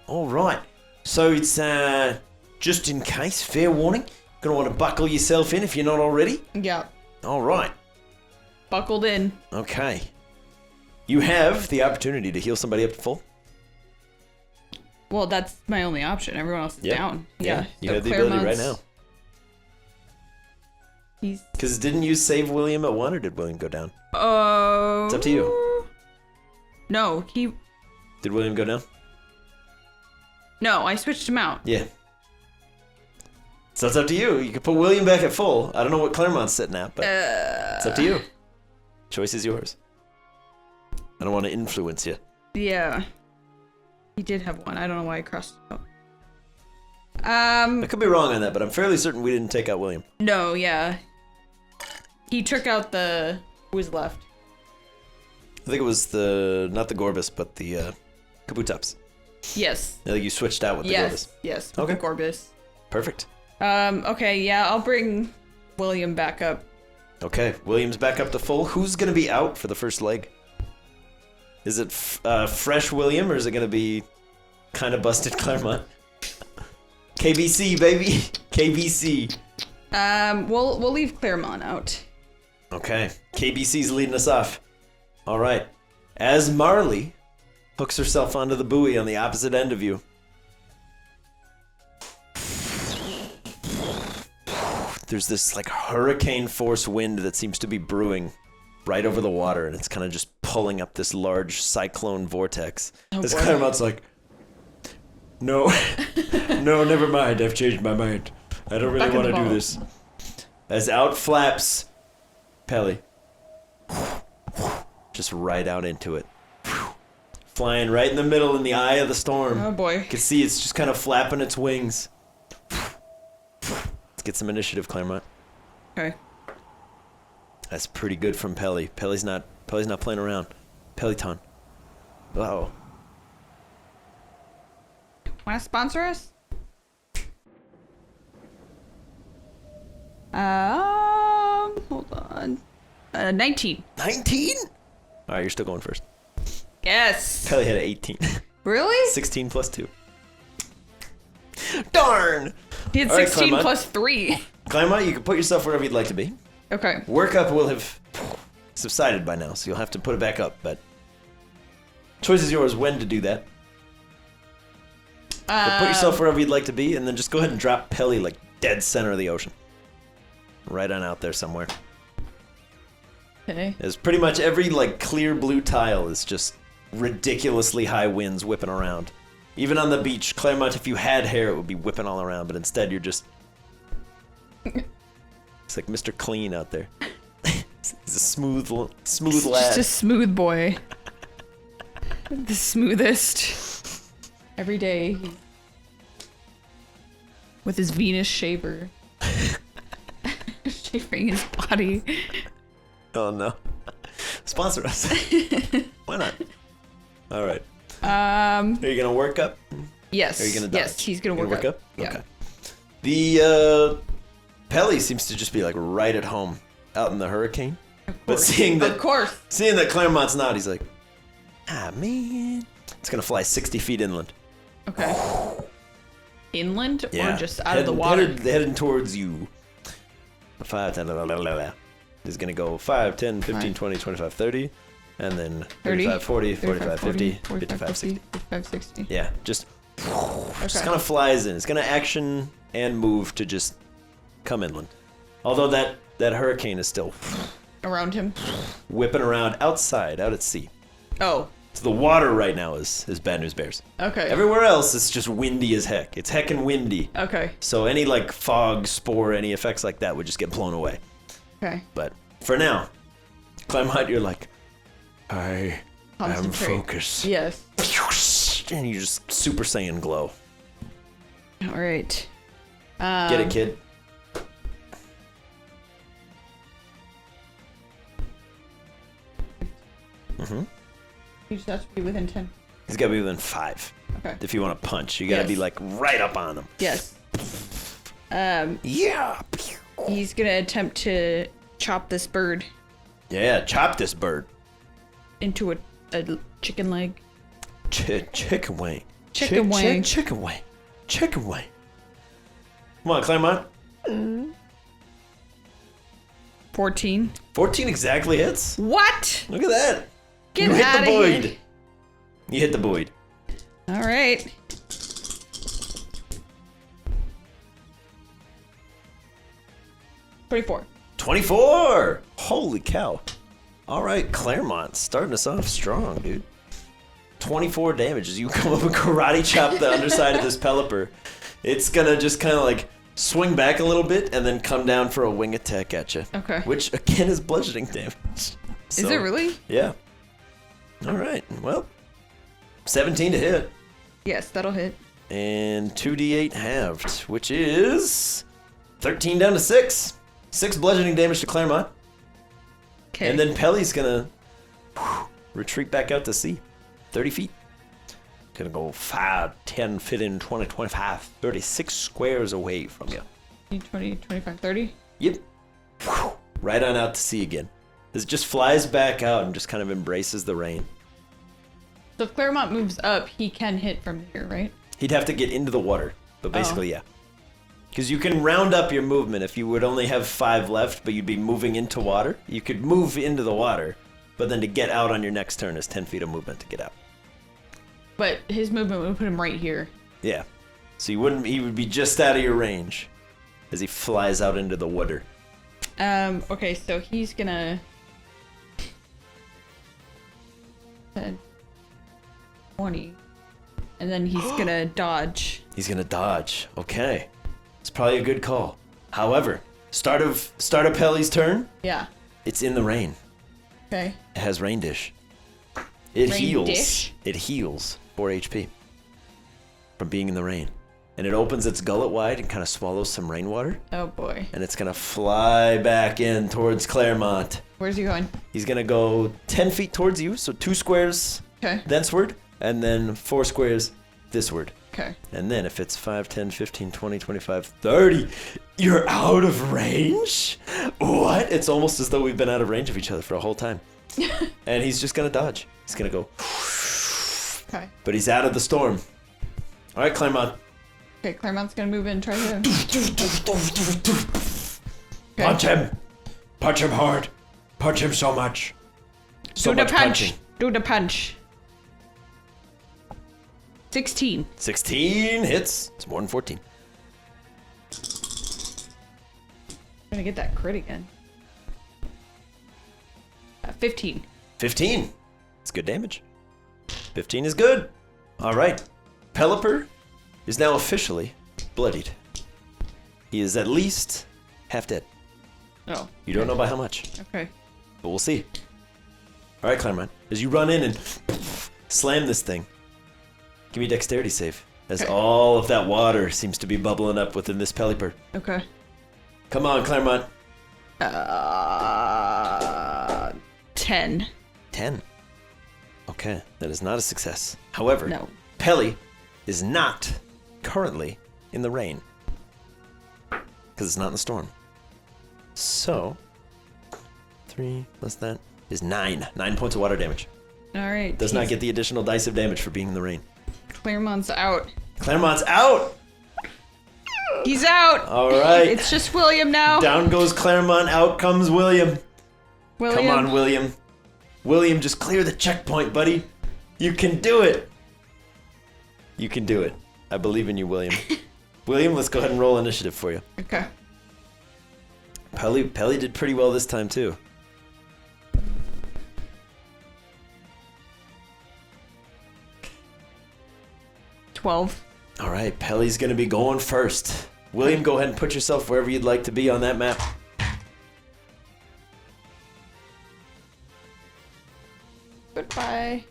All right. So it's just in case, fair warning. Gonna want to buckle yourself in if you're not already. Yeah. All right. Buckled in. Okay. You have the opportunity to heal somebody up to full. Well, that's my only option. Everyone else is down. Yeah. You So have the ability right Claremont's- now. Because didn't you save William at 1 or did William go down? It's up to you. No, Did William go down? No, I switched him out. Yeah. So it's up to you. You can put William back at full. I don't know what Claremont's sitting at, but it's up to you. Choice is yours. I don't want to influence you. Yeah. He did have one. I don't know why I crossed it out. I could be wrong on that, but I'm fairly certain we didn't take out William. No, yeah. He took out the... Who was left? I think it was not the Gorbis, but the Kabutops. Yes. I think you switched out with the Gorbis. Yes. Okay. The Gorbis. Perfect. Okay, yeah, I'll bring William back up. Okay, William's back up to full. Who's going to be out for the first leg? Is it fresh William, or is it going to be kind of busted Claremont? KBC, baby. KBC. We'll leave Claremont out. Okay, KBC's leading us off. All right. As Marley hooks herself onto the buoy on the opposite end of you. There's this like hurricane force wind that seems to be brewing right over the water, and it's kind of just pulling up this large cyclone vortex. This Claremont's like, no, no, never mind. I've changed my mind. I don't really want to do this. As out flaps Pelly. Just right out into it. Flying right in the middle in the eye of the storm. Oh boy. You can see it's just kind of flapping its wings. Let's get some initiative, Claremont. Okay. That's pretty good from Pelly. Pelly's not playing around. Peloton. Uh-oh. Want to sponsor us? Hold on. 19. 19? All right, you're still going first. Yes. Pelly had an 18. Really? 16 plus 2. Darn! He had All right, 16 Claremont. plus 3. Claremont, you can put yourself wherever you'd like to be. Okay. Workup will have subsided by now, so you'll have to put it back up, but choice is yours when to do that. But put yourself wherever you'd like to be, and then just go ahead and drop Pelly like dead center of the ocean. Right on out there somewhere. Okay. There's pretty much every like clear blue tile is just ridiculously high winds whipping around. Even on the beach, Claremont, if you had hair, it would be whipping all around, but instead you're just... It's like Mr. Clean out there. He's a smooth lad. Just a smooth boy. The smoothest. Every day. With his Venus shaver. Shaving his body. Oh no. Sponsor us. Why not? All right. Are you gonna work up? Yes. Are you gonna dodge? Yes, he's gonna work up. Yeah. Okay. The Pelly seems to just be like right at home out in the hurricane. But seeing that Claremont's not, he's like, man. It's gonna fly 60 feet inland. Okay. Inland Yeah. or just out of the water? Heading towards you. 5, 10, blah, blah, blah, blah. This is gonna go 5, 10, 15, 20, 25, 30. And then 35, 40, 45, 50, 55, 60. 55, 60. Yeah, just kind of flies in. It's going to action and move to just come inland. Although that hurricane is still Around him? whipping around outside, out at sea. Oh. So the water right now is Bad News Bears. Okay. Everywhere else, it's just windy as heck. It's heckin' windy. Okay. So any like fog, spore, any effects like that would just get blown away. Okay. But for now, Claremont, you're like, I am Concentrate. focused. Yes. And you just Super Saiyan glow. All right. Get it, kid. You just have to be within 10. He's got to be within 5. Okay. If you want to punch, you got to be like right up on him. Yes. Yeah. He's gonna attempt to chop this bird Yeah, chop this bird. into a chicken leg. Chicken wing. Chicken wing. Chicken wing. Chicken wing. Come on, Claremont. 14. 14 exactly hits. What? Look at that. Get You hit outta the here. void. You hit the void. All right. $24. 24. Holy cow. All right, Claremont starting us off strong, dude. 24 damage as you come up and karate chop the underside of this Pelipper. It's gonna just kind of like swing back a little bit and then come down for a wing attack at you. Okay. Which again is bludgeoning damage. Is it really? Yeah. All right. Well, 17 to hit Yes, that'll hit. and 2d8 halved, which is 13 down to 6. 6 bludgeoning damage to Claremont. Okay. And then Pelly's gonna retreat back out to sea. 30 feet. Gonna go 5, 10, 15, 20, 25, 36 squares away from you. 20, 25, 30. Yep. Right on out to sea again. This just flies back out and just kind of embraces the rain. So if Claremont moves up, he can hit from here, right? He'd have to get into the water, but basically, yeah. Because you can round up your movement if you would only have 5 left, but you'd be moving into water. You could move into the water, but then to get out on your next turn is 10 feet of movement to get out. But his movement would put him right here. Yeah. So he would be just out of your range as he flies out into the water. Okay, so he's gonna 10, 20. And then he's gonna dodge. He's gonna dodge. Okay. It's probably a good call. However, start of Pelly's turn, Yeah. it's in the rain. Okay. It has rain dish. It Rain heals. dish? It heals 4 HP from being in the rain. And it opens its gullet wide and kind of swallows some rainwater. Oh boy. And it's gonna fly back in towards Claremont. Where's he going? He's gonna go 10 feet towards you, so 2 squares Okay. thence'ward, and then 4 squares thisward. Okay. And then if it's 5, 10, 15, 20, 25, 30, you're out of range? What? It's almost as though we've been out of range of each other for a whole time. And he's just going to dodge. He's going to go. Okay. But he's out of the storm. All right, Claremont. Okay, Claremont's gonna move in and try to... Punch him. Punch him hard. Punch him so much. So Do the much punch. punching. Do the punch. 16. 16 hits. It's more than 14. I'm gonna get that crit again. 15. 15. It's good damage. 15 is good. All right. Pelipper is now officially bloodied. He is at least half dead. Oh. You don't know by how much, Okay. but we'll see. All right, Claremont. As you run in and slam this thing, give me a dexterity save. As Okay. all of that water seems to be bubbling up within this Pelipper. Okay. Come on, Claremont. 10. 10. Okay, that is not a success. However, No. Pelly is not currently in the rain. Because it's not in the storm. So, 3 plus that is 9. 9 points of water damage. Alright. Does not get the additional dice of damage for being in the rain. Claremont's out. Claremont's out! He's out! All right. It's just William now. Down goes Claremont, out comes William. William. Come on, William. William, just clear the checkpoint, buddy. You can do it. You can do it. I believe in you, William. William, let's go ahead and roll initiative for you. Okay. Pelly did pretty well this time, too. $12. All right, Pelly's going to be going first. William, go ahead and put yourself wherever you'd like to be on that map. Goodbye.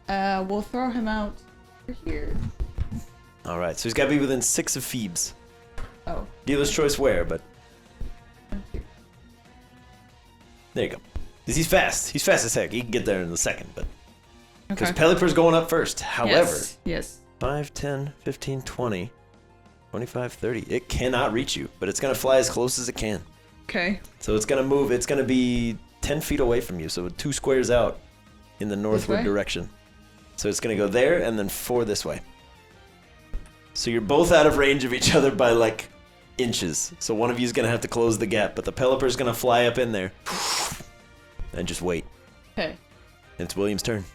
We'll throw him out over here. All right, so he's got to be within 6 of Phoebe's. Oh. Dealer's choice where, but there you go. 'Cause he's fast. He's fast as heck. He can get there in a second, but because Okay. Pelipper's going up first. However, Yes. 5, 10, 15, 20, 25, 30. It cannot reach you, but it's going to fly as close as it can. Okay. So it's going to move. It's going to be 10 feet away from you, so 2 squares out in the northward way? direction. So it's going to go there and then 4 this way. So you're both out of range of each other by like inches. So one of you is going to have to close the gap, but the Pelipper's going to fly up in there and just wait. Okay. And it's William's turn.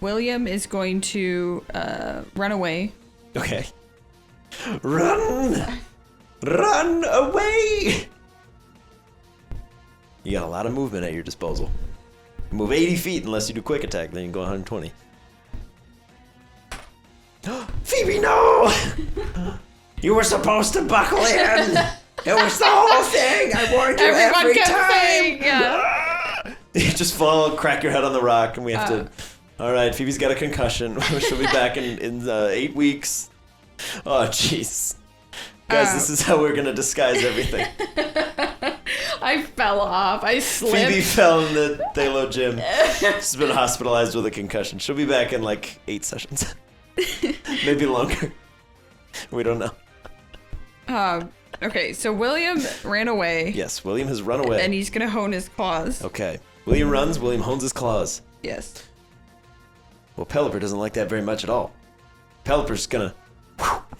William is going to run away. Okay. Run! Run away! You got a lot of movement at your disposal. Move 80 feet unless you do quick attack, then you can go 120. Phoebe, no! You were supposed to buckle in! It was the whole thing! I warned you Everyone every kept time! saying, yeah. You just fall, crack your head on the rock, and we have to... Alright, Phoebe's got a concussion. She'll be back in 8 weeks. Oh, jeez. Guys, this is how we're gonna disguise everything. I fell off. I slipped. Phoebe fell in the Pthalo gym. She's been hospitalized with a concussion. She'll be back in like 8 sessions. Maybe longer. We don't know. Okay, so William ran away. Yes, William has run away. And he's gonna hone his claws. Okay. William runs, William hones his claws. Yes. Well, Pelipper doesn't like that very much at all. Pelipper's gonna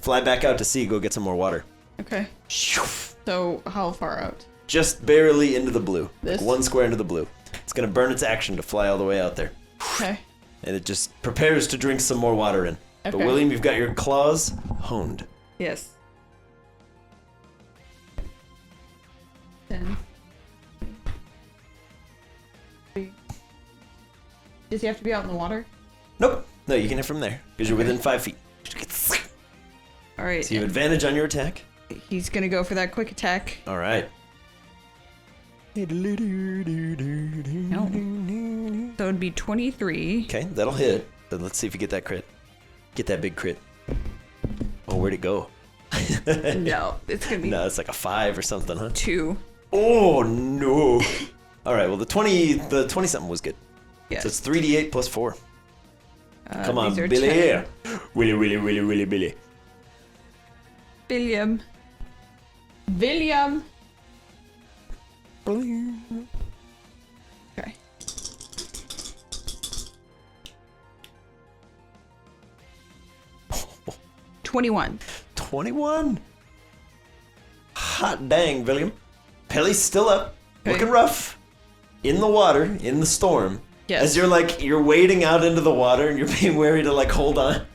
fly back out to sea, go get some more water. Okay. So how far out? Just barely into the blue. This? Like 1 square into the blue. It's gonna burn its action to fly all the way out there. Okay. And it just prepares to drink some more water in. But Okay. William, you've got your claws honed. Yes. 10. Does he have to be out in the water? Nope. No, you can hit from there because you're within 5 feet. All right. So you have advantage on your attack. He's gonna go for that quick attack. All right. No. So it'd be 23. Okay, that'll hit. Then let's see if you get that crit. Get that big crit. Oh, where'd it go? No, it's gonna be No, it's like a 5 or something, huh? 2. Oh no! All right, well the 20 something was good. Yes. So it's 3d8 plus 4. Come on, these are Billy. 10. Billy. William. William. Okay. Oh. 21. 21? Hot dang, William. Pelly's still up, Okay. looking rough. In the water, in the storm. Yes. As you're wading out into the water and you're being wary to like hold on.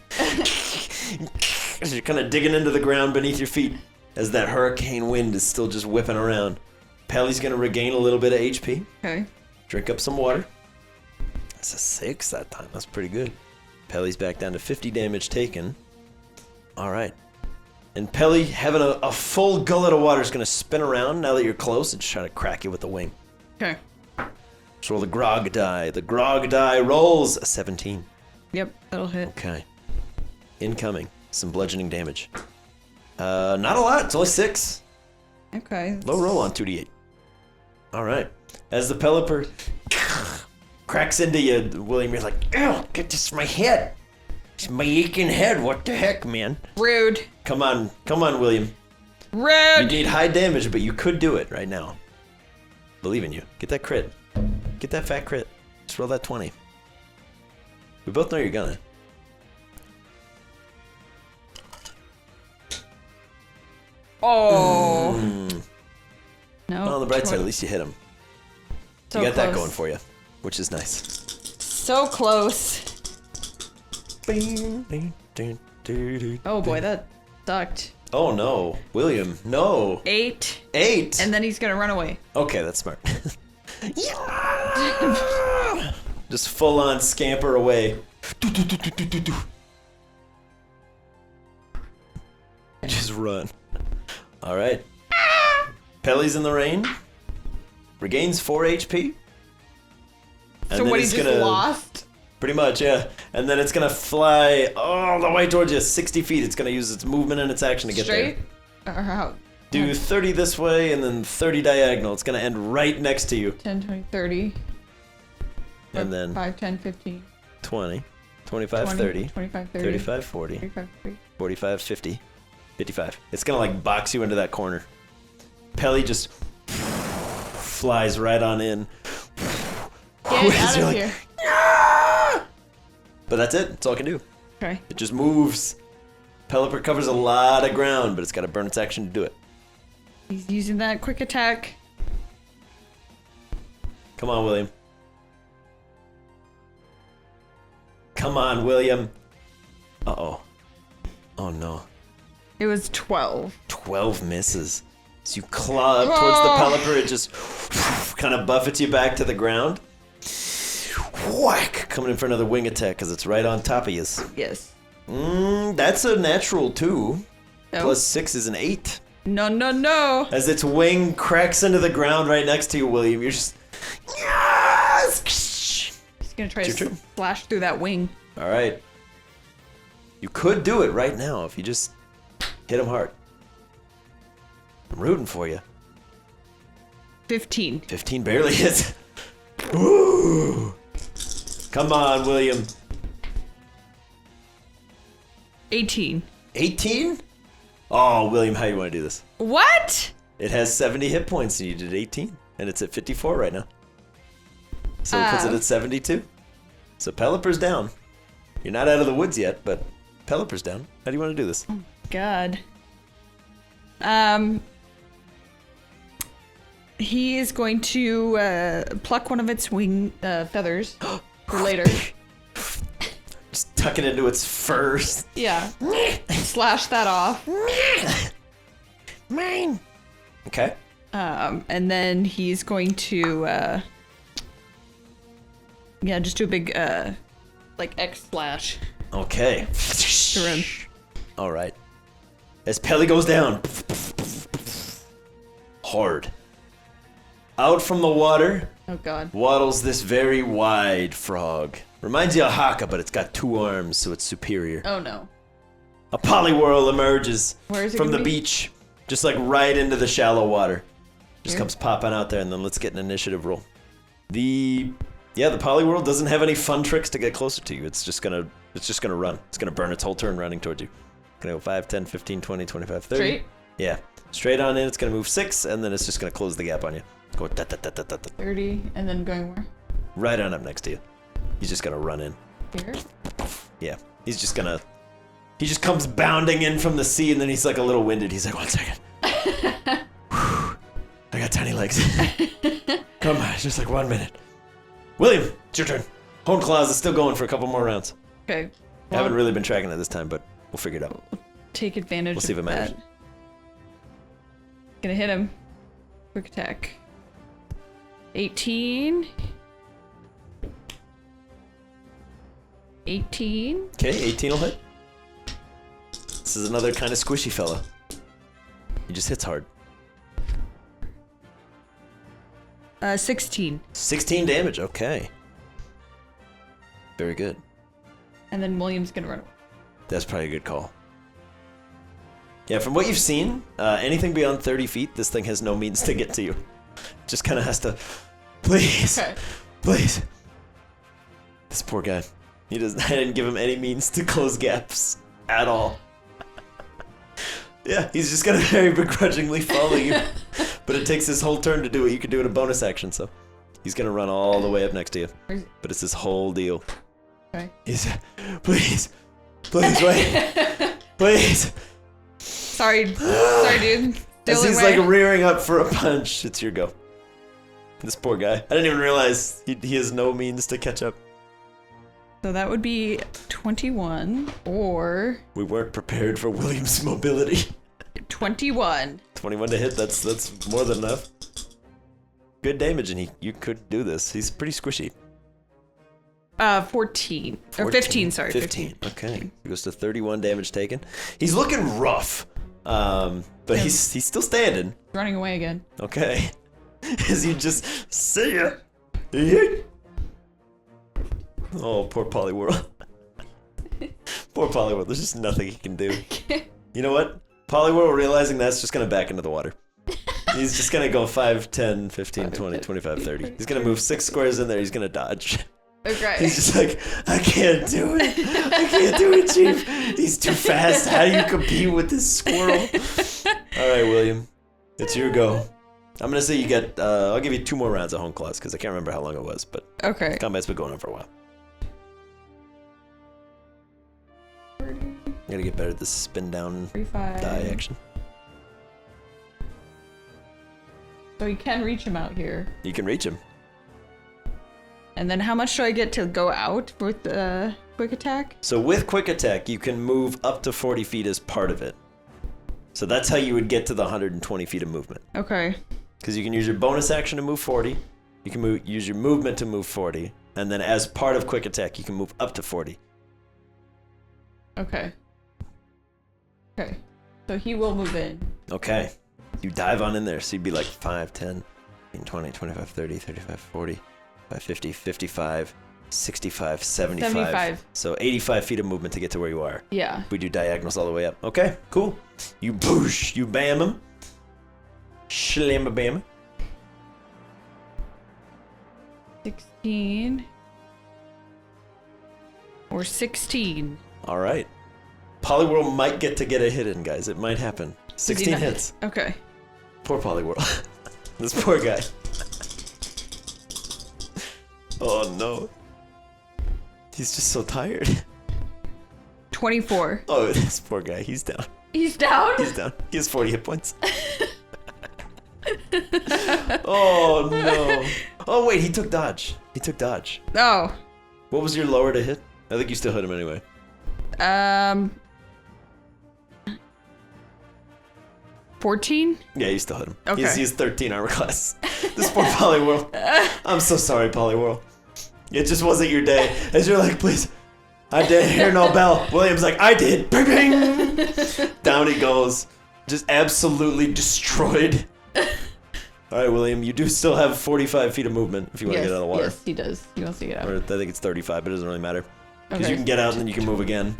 As you're kind of digging into the ground beneath your feet as that hurricane wind is still just whipping around. Pelly's gonna regain a little bit of HP. Okay. Drink up some water. That's a 6 that time. That's pretty good. Pelly's back down to 50 damage taken. All right. And Pelly, having a full gullet of water, is going to spin around now that you're close and just try to crack you with the wing. Okay. Just roll the grog die. The grog die rolls a 17. Yep, that'll hit. Okay. Incoming. Some bludgeoning damage. Not a lot. It's only 6. Okay. Low roll on 2d8. All right. As the Pelipper cracks into you, William, you're like, "Ew, get this from my head. It's my aching head. What the heck, man?" Rude. Come on, William. You Rude. need high damage, but you could do it right now. Believe in you. Get that crit. Get that fat crit. Just roll that 20. We both know you're gonna. Oh. No. Well, on the bright side, 20. at least you hit him. So You got that close. going for you, which is nice. So close. Oh boy, that sucked. Oh no, William, no. 8. 8. And then he's gonna run away. Okay, that's smart. Yeah! Just full on scamper away. Just run. All right. Pelly's in the rain. Regains 4 HP. And So then what, he it's just lost? Pretty much, yeah. And then it's gonna fly all the way towards you, 60 feet. It's gonna use its movement and its action to get Straight? there. Or how? Do 30 this way and then 30 diagonal. It's gonna end right next to you. 10, 20, 30. And then 5, 10, 15. 20, 25, 20, 30, 25, 30. 35, 40, 35, 40. 45, 50, 55. It's gonna like box you into that corner. Pelly just flies right on in. Get As out you're of like, here. But that's it. That's all it can do. Okay. It just moves. Pelipper covers a lot of ground, but it's got to burn its action to do it. He's using that quick attack. Come on, William. Come on, William. Uh-oh. Oh, no. It was 12. 12 misses. So you claw up towards the Pelipper. It just kind of buffets you back to the ground. Whack! Coming in for another wing attack because it's right on top of you. Yes. That's a natural 2. No. Plus 6 is an 8. No, no, no. As its wing cracks into the ground right next to you, William, you're just... Yes! He's gonna try It's to your turn. slash through that wing. All right. You could do it right now if you just hit him hard. I'm rooting for you. 15. 15 barely hits. Ooh. Come on, William. 18. 18? Oh, William, how you want to do this? What? It has 70 hit points and you did 18. And it's at 54 right now. So it puts it at 72. So Pelipper's down. You're not out of the woods yet, but Pelipper's down. How do you want to do this? God. He is going to pluck one of its wing feathers for later. Just tuck it into its fur. Yeah. Slash that off. Mine. Okay. And then he's going to just do a big like X slash Okay. through him. All right. As Pelly goes down. Hard. Out from the water Oh god. waddles this very wide frog. Reminds you of Haka, but it's got 2 arms, so it's superior. Oh no. A Poliwhirl emerges Where is it from the gonna be? beach, just like right into the shallow water. Just Here? comes popping out there, and then let's get an initiative roll. You Yeah, the Poliwhirl doesn't have any fun tricks to get closer to you. It's just gonna run. It's gonna burn its whole turn running towards you. Gonna go 5, 10, 15, 20, 25, 30. Straight? Yeah. Straight on in, it's gonna move 6, and then it's just gonna close the gap on you. Go da da da da da da. 30, and then going where? Right on up next to you. He's just gonna run in. Here? Yeah. He just comes bounding in from the sea, and then he's like a little winded. He's like, 1 second. Whew. I got tiny legs. Come on, it's just like 1 minute. William, it's your turn. Hone Claws is still going for a couple more rounds. Okay. I haven't really been tracking it this time, but we'll figure it out. Take advantage We'll see if it of matters. that. Gonna hit him. Quick attack. 18. 18. Okay, 18 will hit. This is another kind of squishy fella. He just hits hard. 16. 16 damage, okay. Very good. And then William's gonna run away. That's probably a good call. Yeah, from what you've seen, anything beyond 30 feet, this thing has no means to get to you. Just kind of has to, please, Okay. please. This poor guy. I didn't give him any means to close gaps at all. Yeah, he's just gonna very begrudgingly follow you. But it takes his whole turn to do it. You can do it in a bonus action, so he's gonna run all the way up next to you. But it's his whole deal. Okay. He's, please, wait, please. Sorry, dude. As Still he's away. like rearing up for a punch, it's your go. This poor guy. I didn't even realize he has no means to catch up. So that would be 21 or We weren't prepared for William's mobility. 21. 21 to hit, that's more than enough. Good damage, and you could do this. He's pretty squishy. 14. Or 15, sorry. 15. Okay. He goes to 31 damage taken. He's looking rough. But Yeah. he's still standing. Running away again. Okay. As you just see ya. Yeet. Oh, poor Poliwhirl. Poor Poliwhirl. There's just nothing he can do. You know what? Poliwhirl, realizing that's just going to back into the water. He's just going to go 5, 10, 15, 20, 25, 30. He's going to move 6 squares in there. He's going to dodge. Okay. He's just like, I can't do it. I can't do it, Chief. He's too fast. How do you compete with this squirrel? All right, William. It's your go. I'm going to say you get, I'll give you 2 more rounds of Hone Claws because I can't remember how long it was, but Okay. combat's been going on for a while. I gotta get better at this spin down 35. die action. So you can reach him out here. You can reach him. And then how much do I get to go out with the quick attack? So with quick attack, you can move up to 40 feet as part of it. So that's how you would get to the 120 feet of movement. Okay. Because you can use your bonus action to move 40. You can use your movement to move 40. And then as part of quick attack, you can move up to 40. Okay. Okay. So he will move in. Okay. You dive on in there. So you'd be like 5, 10, 15, 20, 25, 30, 35, 40, 50, 55, 65, 75. 75. So 85 feet of movement to get to where you are. Yeah. We do diagonals all the way up. Okay, cool. You boosh, you bam him. Slamma bam. 16. Or 16. All right. Poliwhirl might get a hit in, guys. It might happen. 16 not- hits. Okay. Poor Poliwhirl. This poor guy. Oh no. He's just so tired. 24. Oh, this poor guy. He's down. He's down? He's down. He has 40 hit points. Oh no. Oh wait, he took dodge. He took dodge. Oh. What was your lower to hit? I think you still hit him anyway. 14? Yeah, you still hit him. Okay. He's 13 armor class. This poor Poliwhirl. I'm so sorry, Poliwhirl. It just wasn't your day. As you're like, please, I didn't hear no bell. William's like, I did. Bing, bing. Down he goes. Just absolutely destroyed. All right, William, you do still have 45 feet of movement if you want to get out of the water. Yes, he does. He wants to get out. Or I think it's 35, but it doesn't really matter. Because Okay. you can get out and then you can move again.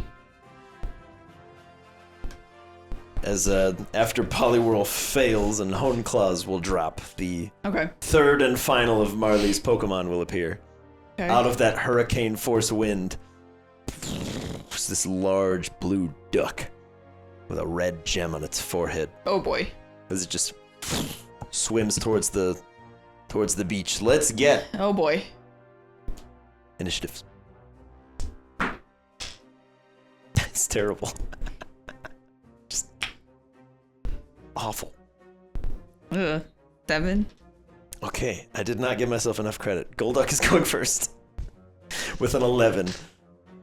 As after Poliwhirl fails and Hone Claws will drop, the Okay. third and final of Marley's Pokemon will appear. Okay. Out of that hurricane force wind, there's this large blue duck with a red gem on its forehead. Oh boy. As it just swims towards the beach. Let's get Oh boy. initiatives. It's terrible. Just awful. 7. Okay, I did not give myself enough credit. Golduck is going first with an 11.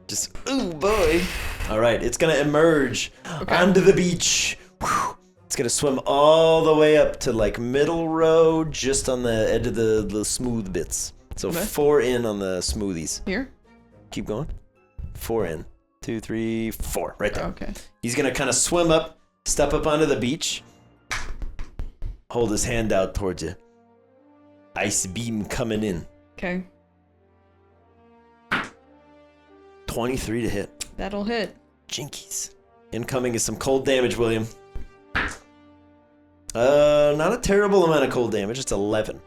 Just, ooh boy. All right, it's gonna emerge onto the beach. Whew. It's gonna swim all the way up to like middle row, just on the edge of the smooth bits. So Okay. 4 in on the smoothies. Here? Keep going. 4 in. 2, 3, 4. Right there. Okay. He's gonna kind of swim up, step up onto the beach, hold his hand out towards you. Ice beam coming in. Okay. 23 to hit. That'll hit. Jinkies. Incoming is some cold damage, William. Not a terrible amount of cold damage. It's 11.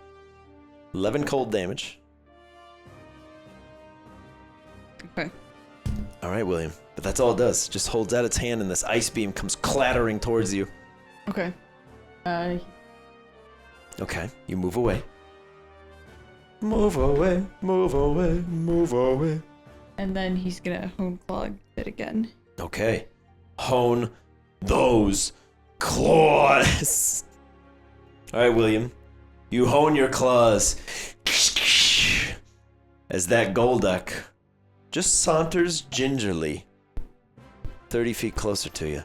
11 cold damage. Okay. All right, William. But that's all it does. Just holds out its hand and this ice beam comes clattering towards you. Okay. Okay, you move away. Move away, move away, move away. And then he's gonna hone claw it again. Okay. Hone those claws. All right, William. You hone your claws as that Golduck just saunters gingerly 30 feet closer to you.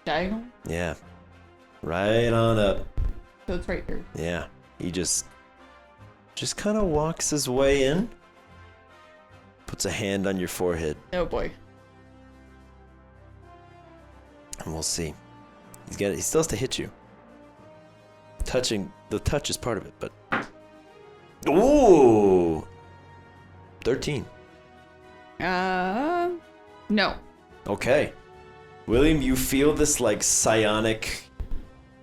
Diagonal? Yeah. Right on up. So it's right here. Yeah. He just kind of walks his way in. Puts a hand on your forehead. Oh boy. And we'll see. He still has to hit you. The touch is part of it, but... Ooh! 13. No. Okay. William, you feel this, like, psionic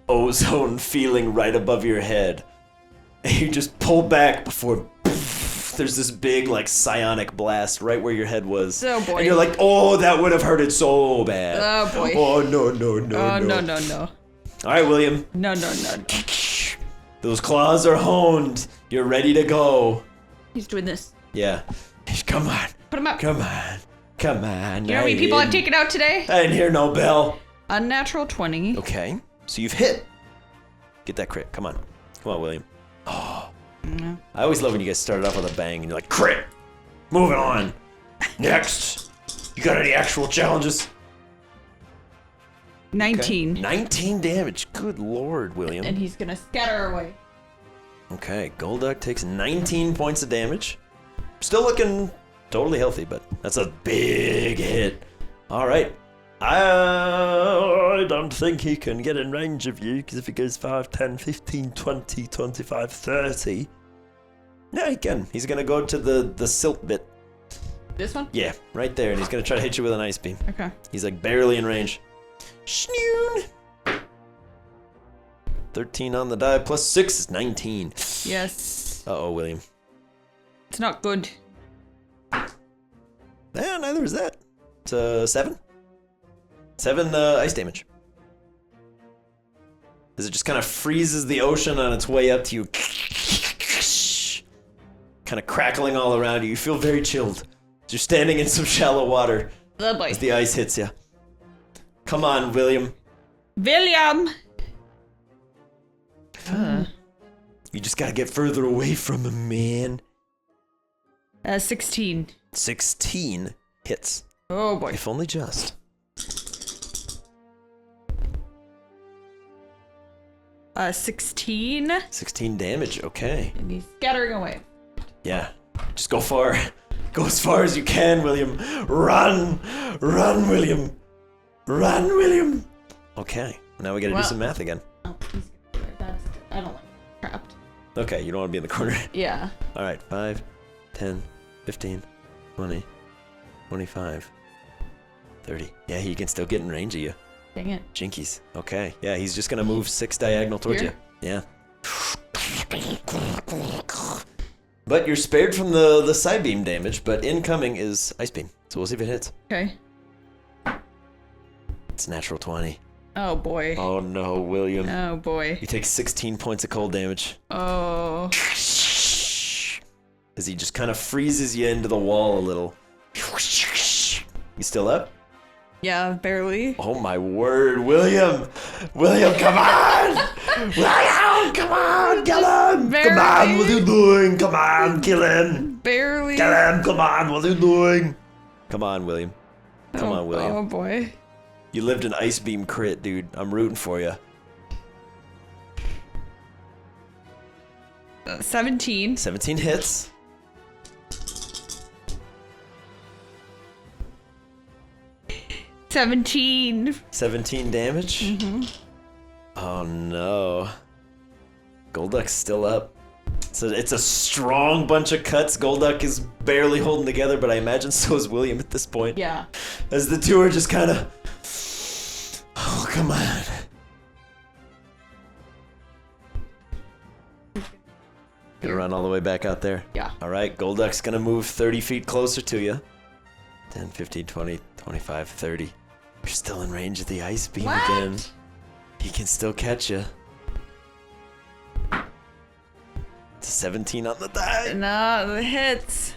ozone feeling right above your head. And you just pull back before... There's this big, like, psionic blast right where your head was. Oh boy. And you're like, oh, that would have hurted so bad. Oh boy. Oh, no, no, no, Oh, no. no. All right, William. No. Those claws are honed. You're ready to go. He's doing this. Yeah. Come on. Put him up. Come on. Come on. You know how many people I've taken out today? I didn't hear no bell. Unnatural 20. Okay. So you've hit. Get that crit. Come on. Come on, William. Oh. No. I always love when you guys started off with a bang and you're like, crit. Moving on. Next. You got any actual challenges? 19. Okay. 19 damage. Good lord, William. And he's gonna scatter away. Okay, Golduck takes 19 points of damage. Still looking totally healthy, but that's a big hit. All right. I don't think he can get in range of you, because if he goes 5, 10, 15, 20, 25, 30... No, he can. He's going to go to the silt bit. This one? Yeah, right there, and he's going to try to hit you with an ice beam. Okay. He's like barely in range. Shnoon! 13 on the die, plus 6 is 19. Yes. Uh-oh, William. It's not good. Yeah, neither is that. It's 7. 7 ice damage. As it just kind of freezes the ocean on its way up to you. Kind of crackling all around you. You feel very chilled. You're standing in some shallow water The boy. as the ice hits you. Come on, William. William! You just gotta get further away from him, man. 16. 16 hits. Oh boy. If only just. 16. 16 damage, okay. And he's scattering away. Yeah. Just go far. Go as far as you can, William. Run! Run, William! Run, William! Okay. Now we gotta do some math again. Oh, he's that's I don't like trapped. Okay, you don't want to be in the corner. Yeah. Alright, 5, 10, 15, 20, 25, 30. Yeah, he can still get in range of you. Dang it. Jinkies. Okay. Yeah, he's just gonna move 6 diagonal towards Here? you. Yeah. But you're spared from the side beam damage, but incoming is Ice Beam. So we'll see if it hits. Okay. It's natural 20. Oh boy. Oh no, William. Oh boy. You take 16 points of cold damage. Oh. As he just kind of freezes you into the wall a little. You still up? Yeah, barely. Oh my word, William! William, come on! William, come on, kill him! Barely. Come on, what are you doing? Come on, kill him! Barely. Kill him, come on, what are you doing? Come on, William. Come on, William. Oh boy. You lived an Ice Beam crit, dude. I'm rooting for you. 17. 17 hits. 17 damage? Mm-hmm. Oh no. Golduck's still up. So it's a strong bunch of cuts. Golduck is barely holding together, but I imagine so is William at this point. Yeah. As the two are just kind of... Oh, come on. Gonna run all the way back out there. Yeah. Alright, Golduck's gonna move 30 feet closer to you. 10, 15, 20, 25, 30. You're still in range of the Ice Beam again. He can still catch you. It's a 17 on the die. No, the hits.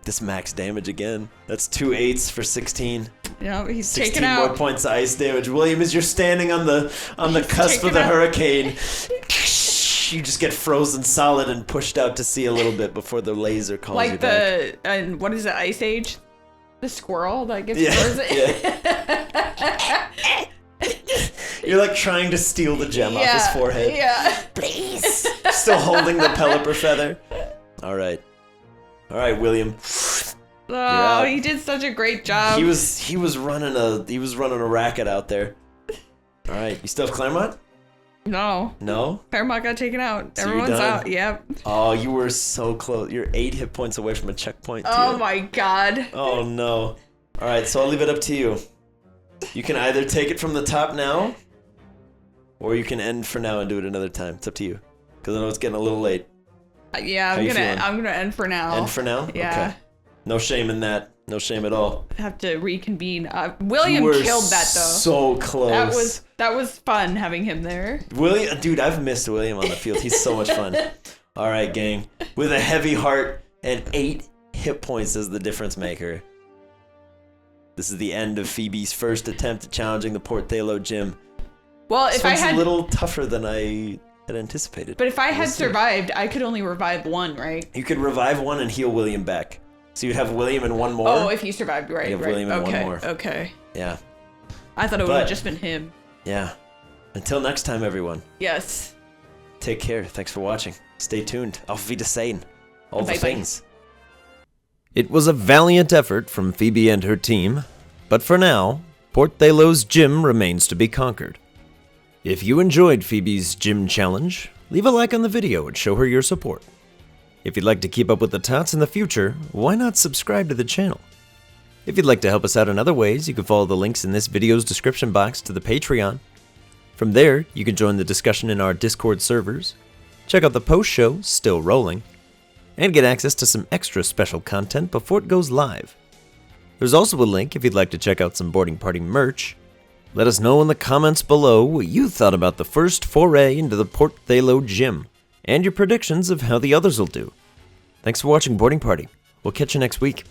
This max damage again. That's 2 8s for 16. Yeah, he's 16 taken out. more points of ice damage. William, as you're standing on the cusp of the hurricane, you just get frozen solid and pushed out to sea a little bit before the laser calls you Like back. and what is it, Ice Age? The squirrel that gets Yeah, frozen? yeah. You're like trying to steal the gem off his forehead. Yeah. Please. Still holding the Pelipper feather. All right, William. Oh, out. he did such a great job. He was running a racket out there. All right, you still have Claremont? No. No. Claremont got taken out. So you're Everyone's done? out. Yep. Oh, you were so close. You're 8 hit points away from a checkpoint. Oh too. my god. Oh no. All right, so I'll leave it up to you. You can either take it from the top now, or you can end for now and do it another time. It's up to you, because I know it's getting a little late. Yeah, How you feeling? I'm gonna end for now. End for now? Yeah. Okay. No shame in that. No shame at all. Have to reconvene. William You were killed that though. So close. That was fun having him there. William, dude, I've missed William on the field. He's so much fun. All right, gang. With a heavy heart and 8 hit points as the difference maker. This is the end of Phoebe's first attempt at challenging the Pthalo gym. Well, This if I one's had, a little tougher than I had anticipated. but if I had We'll see. survived, I could only revive one, right? You could revive one and heal William back. So you'd have William and one more. Oh, if you survived, right? You have right. William and one okay. more. Okay. Yeah. I thought it would But- have just been him. Yeah. Until next time, everyone. Yes. Take care. Thanks for watching. Stay tuned. Auf Wiedersehen. All the Bye-bye. things. It was a valiant effort from Phoebe and her team, but for now, Pthalo's gym remains to be conquered. If you enjoyed Phoebe's gym challenge, leave a like on the video and show her your support. If you'd like to keep up with the tots in the future, why not subscribe to the channel? If you'd like to help us out in other ways, you can follow the links in this video's description box to the Patreon. From there, you can join the discussion in our Discord servers, check out the post show, Still Rolling, and get access to some extra special content before it goes live. There's also a link if you'd like to check out some Boarding Party merch. Let us know in the comments below what you thought about the first foray into the Pthalo gym, and your predictions of how the others will do. Thanks for watching Boarding Party. We'll catch you next week.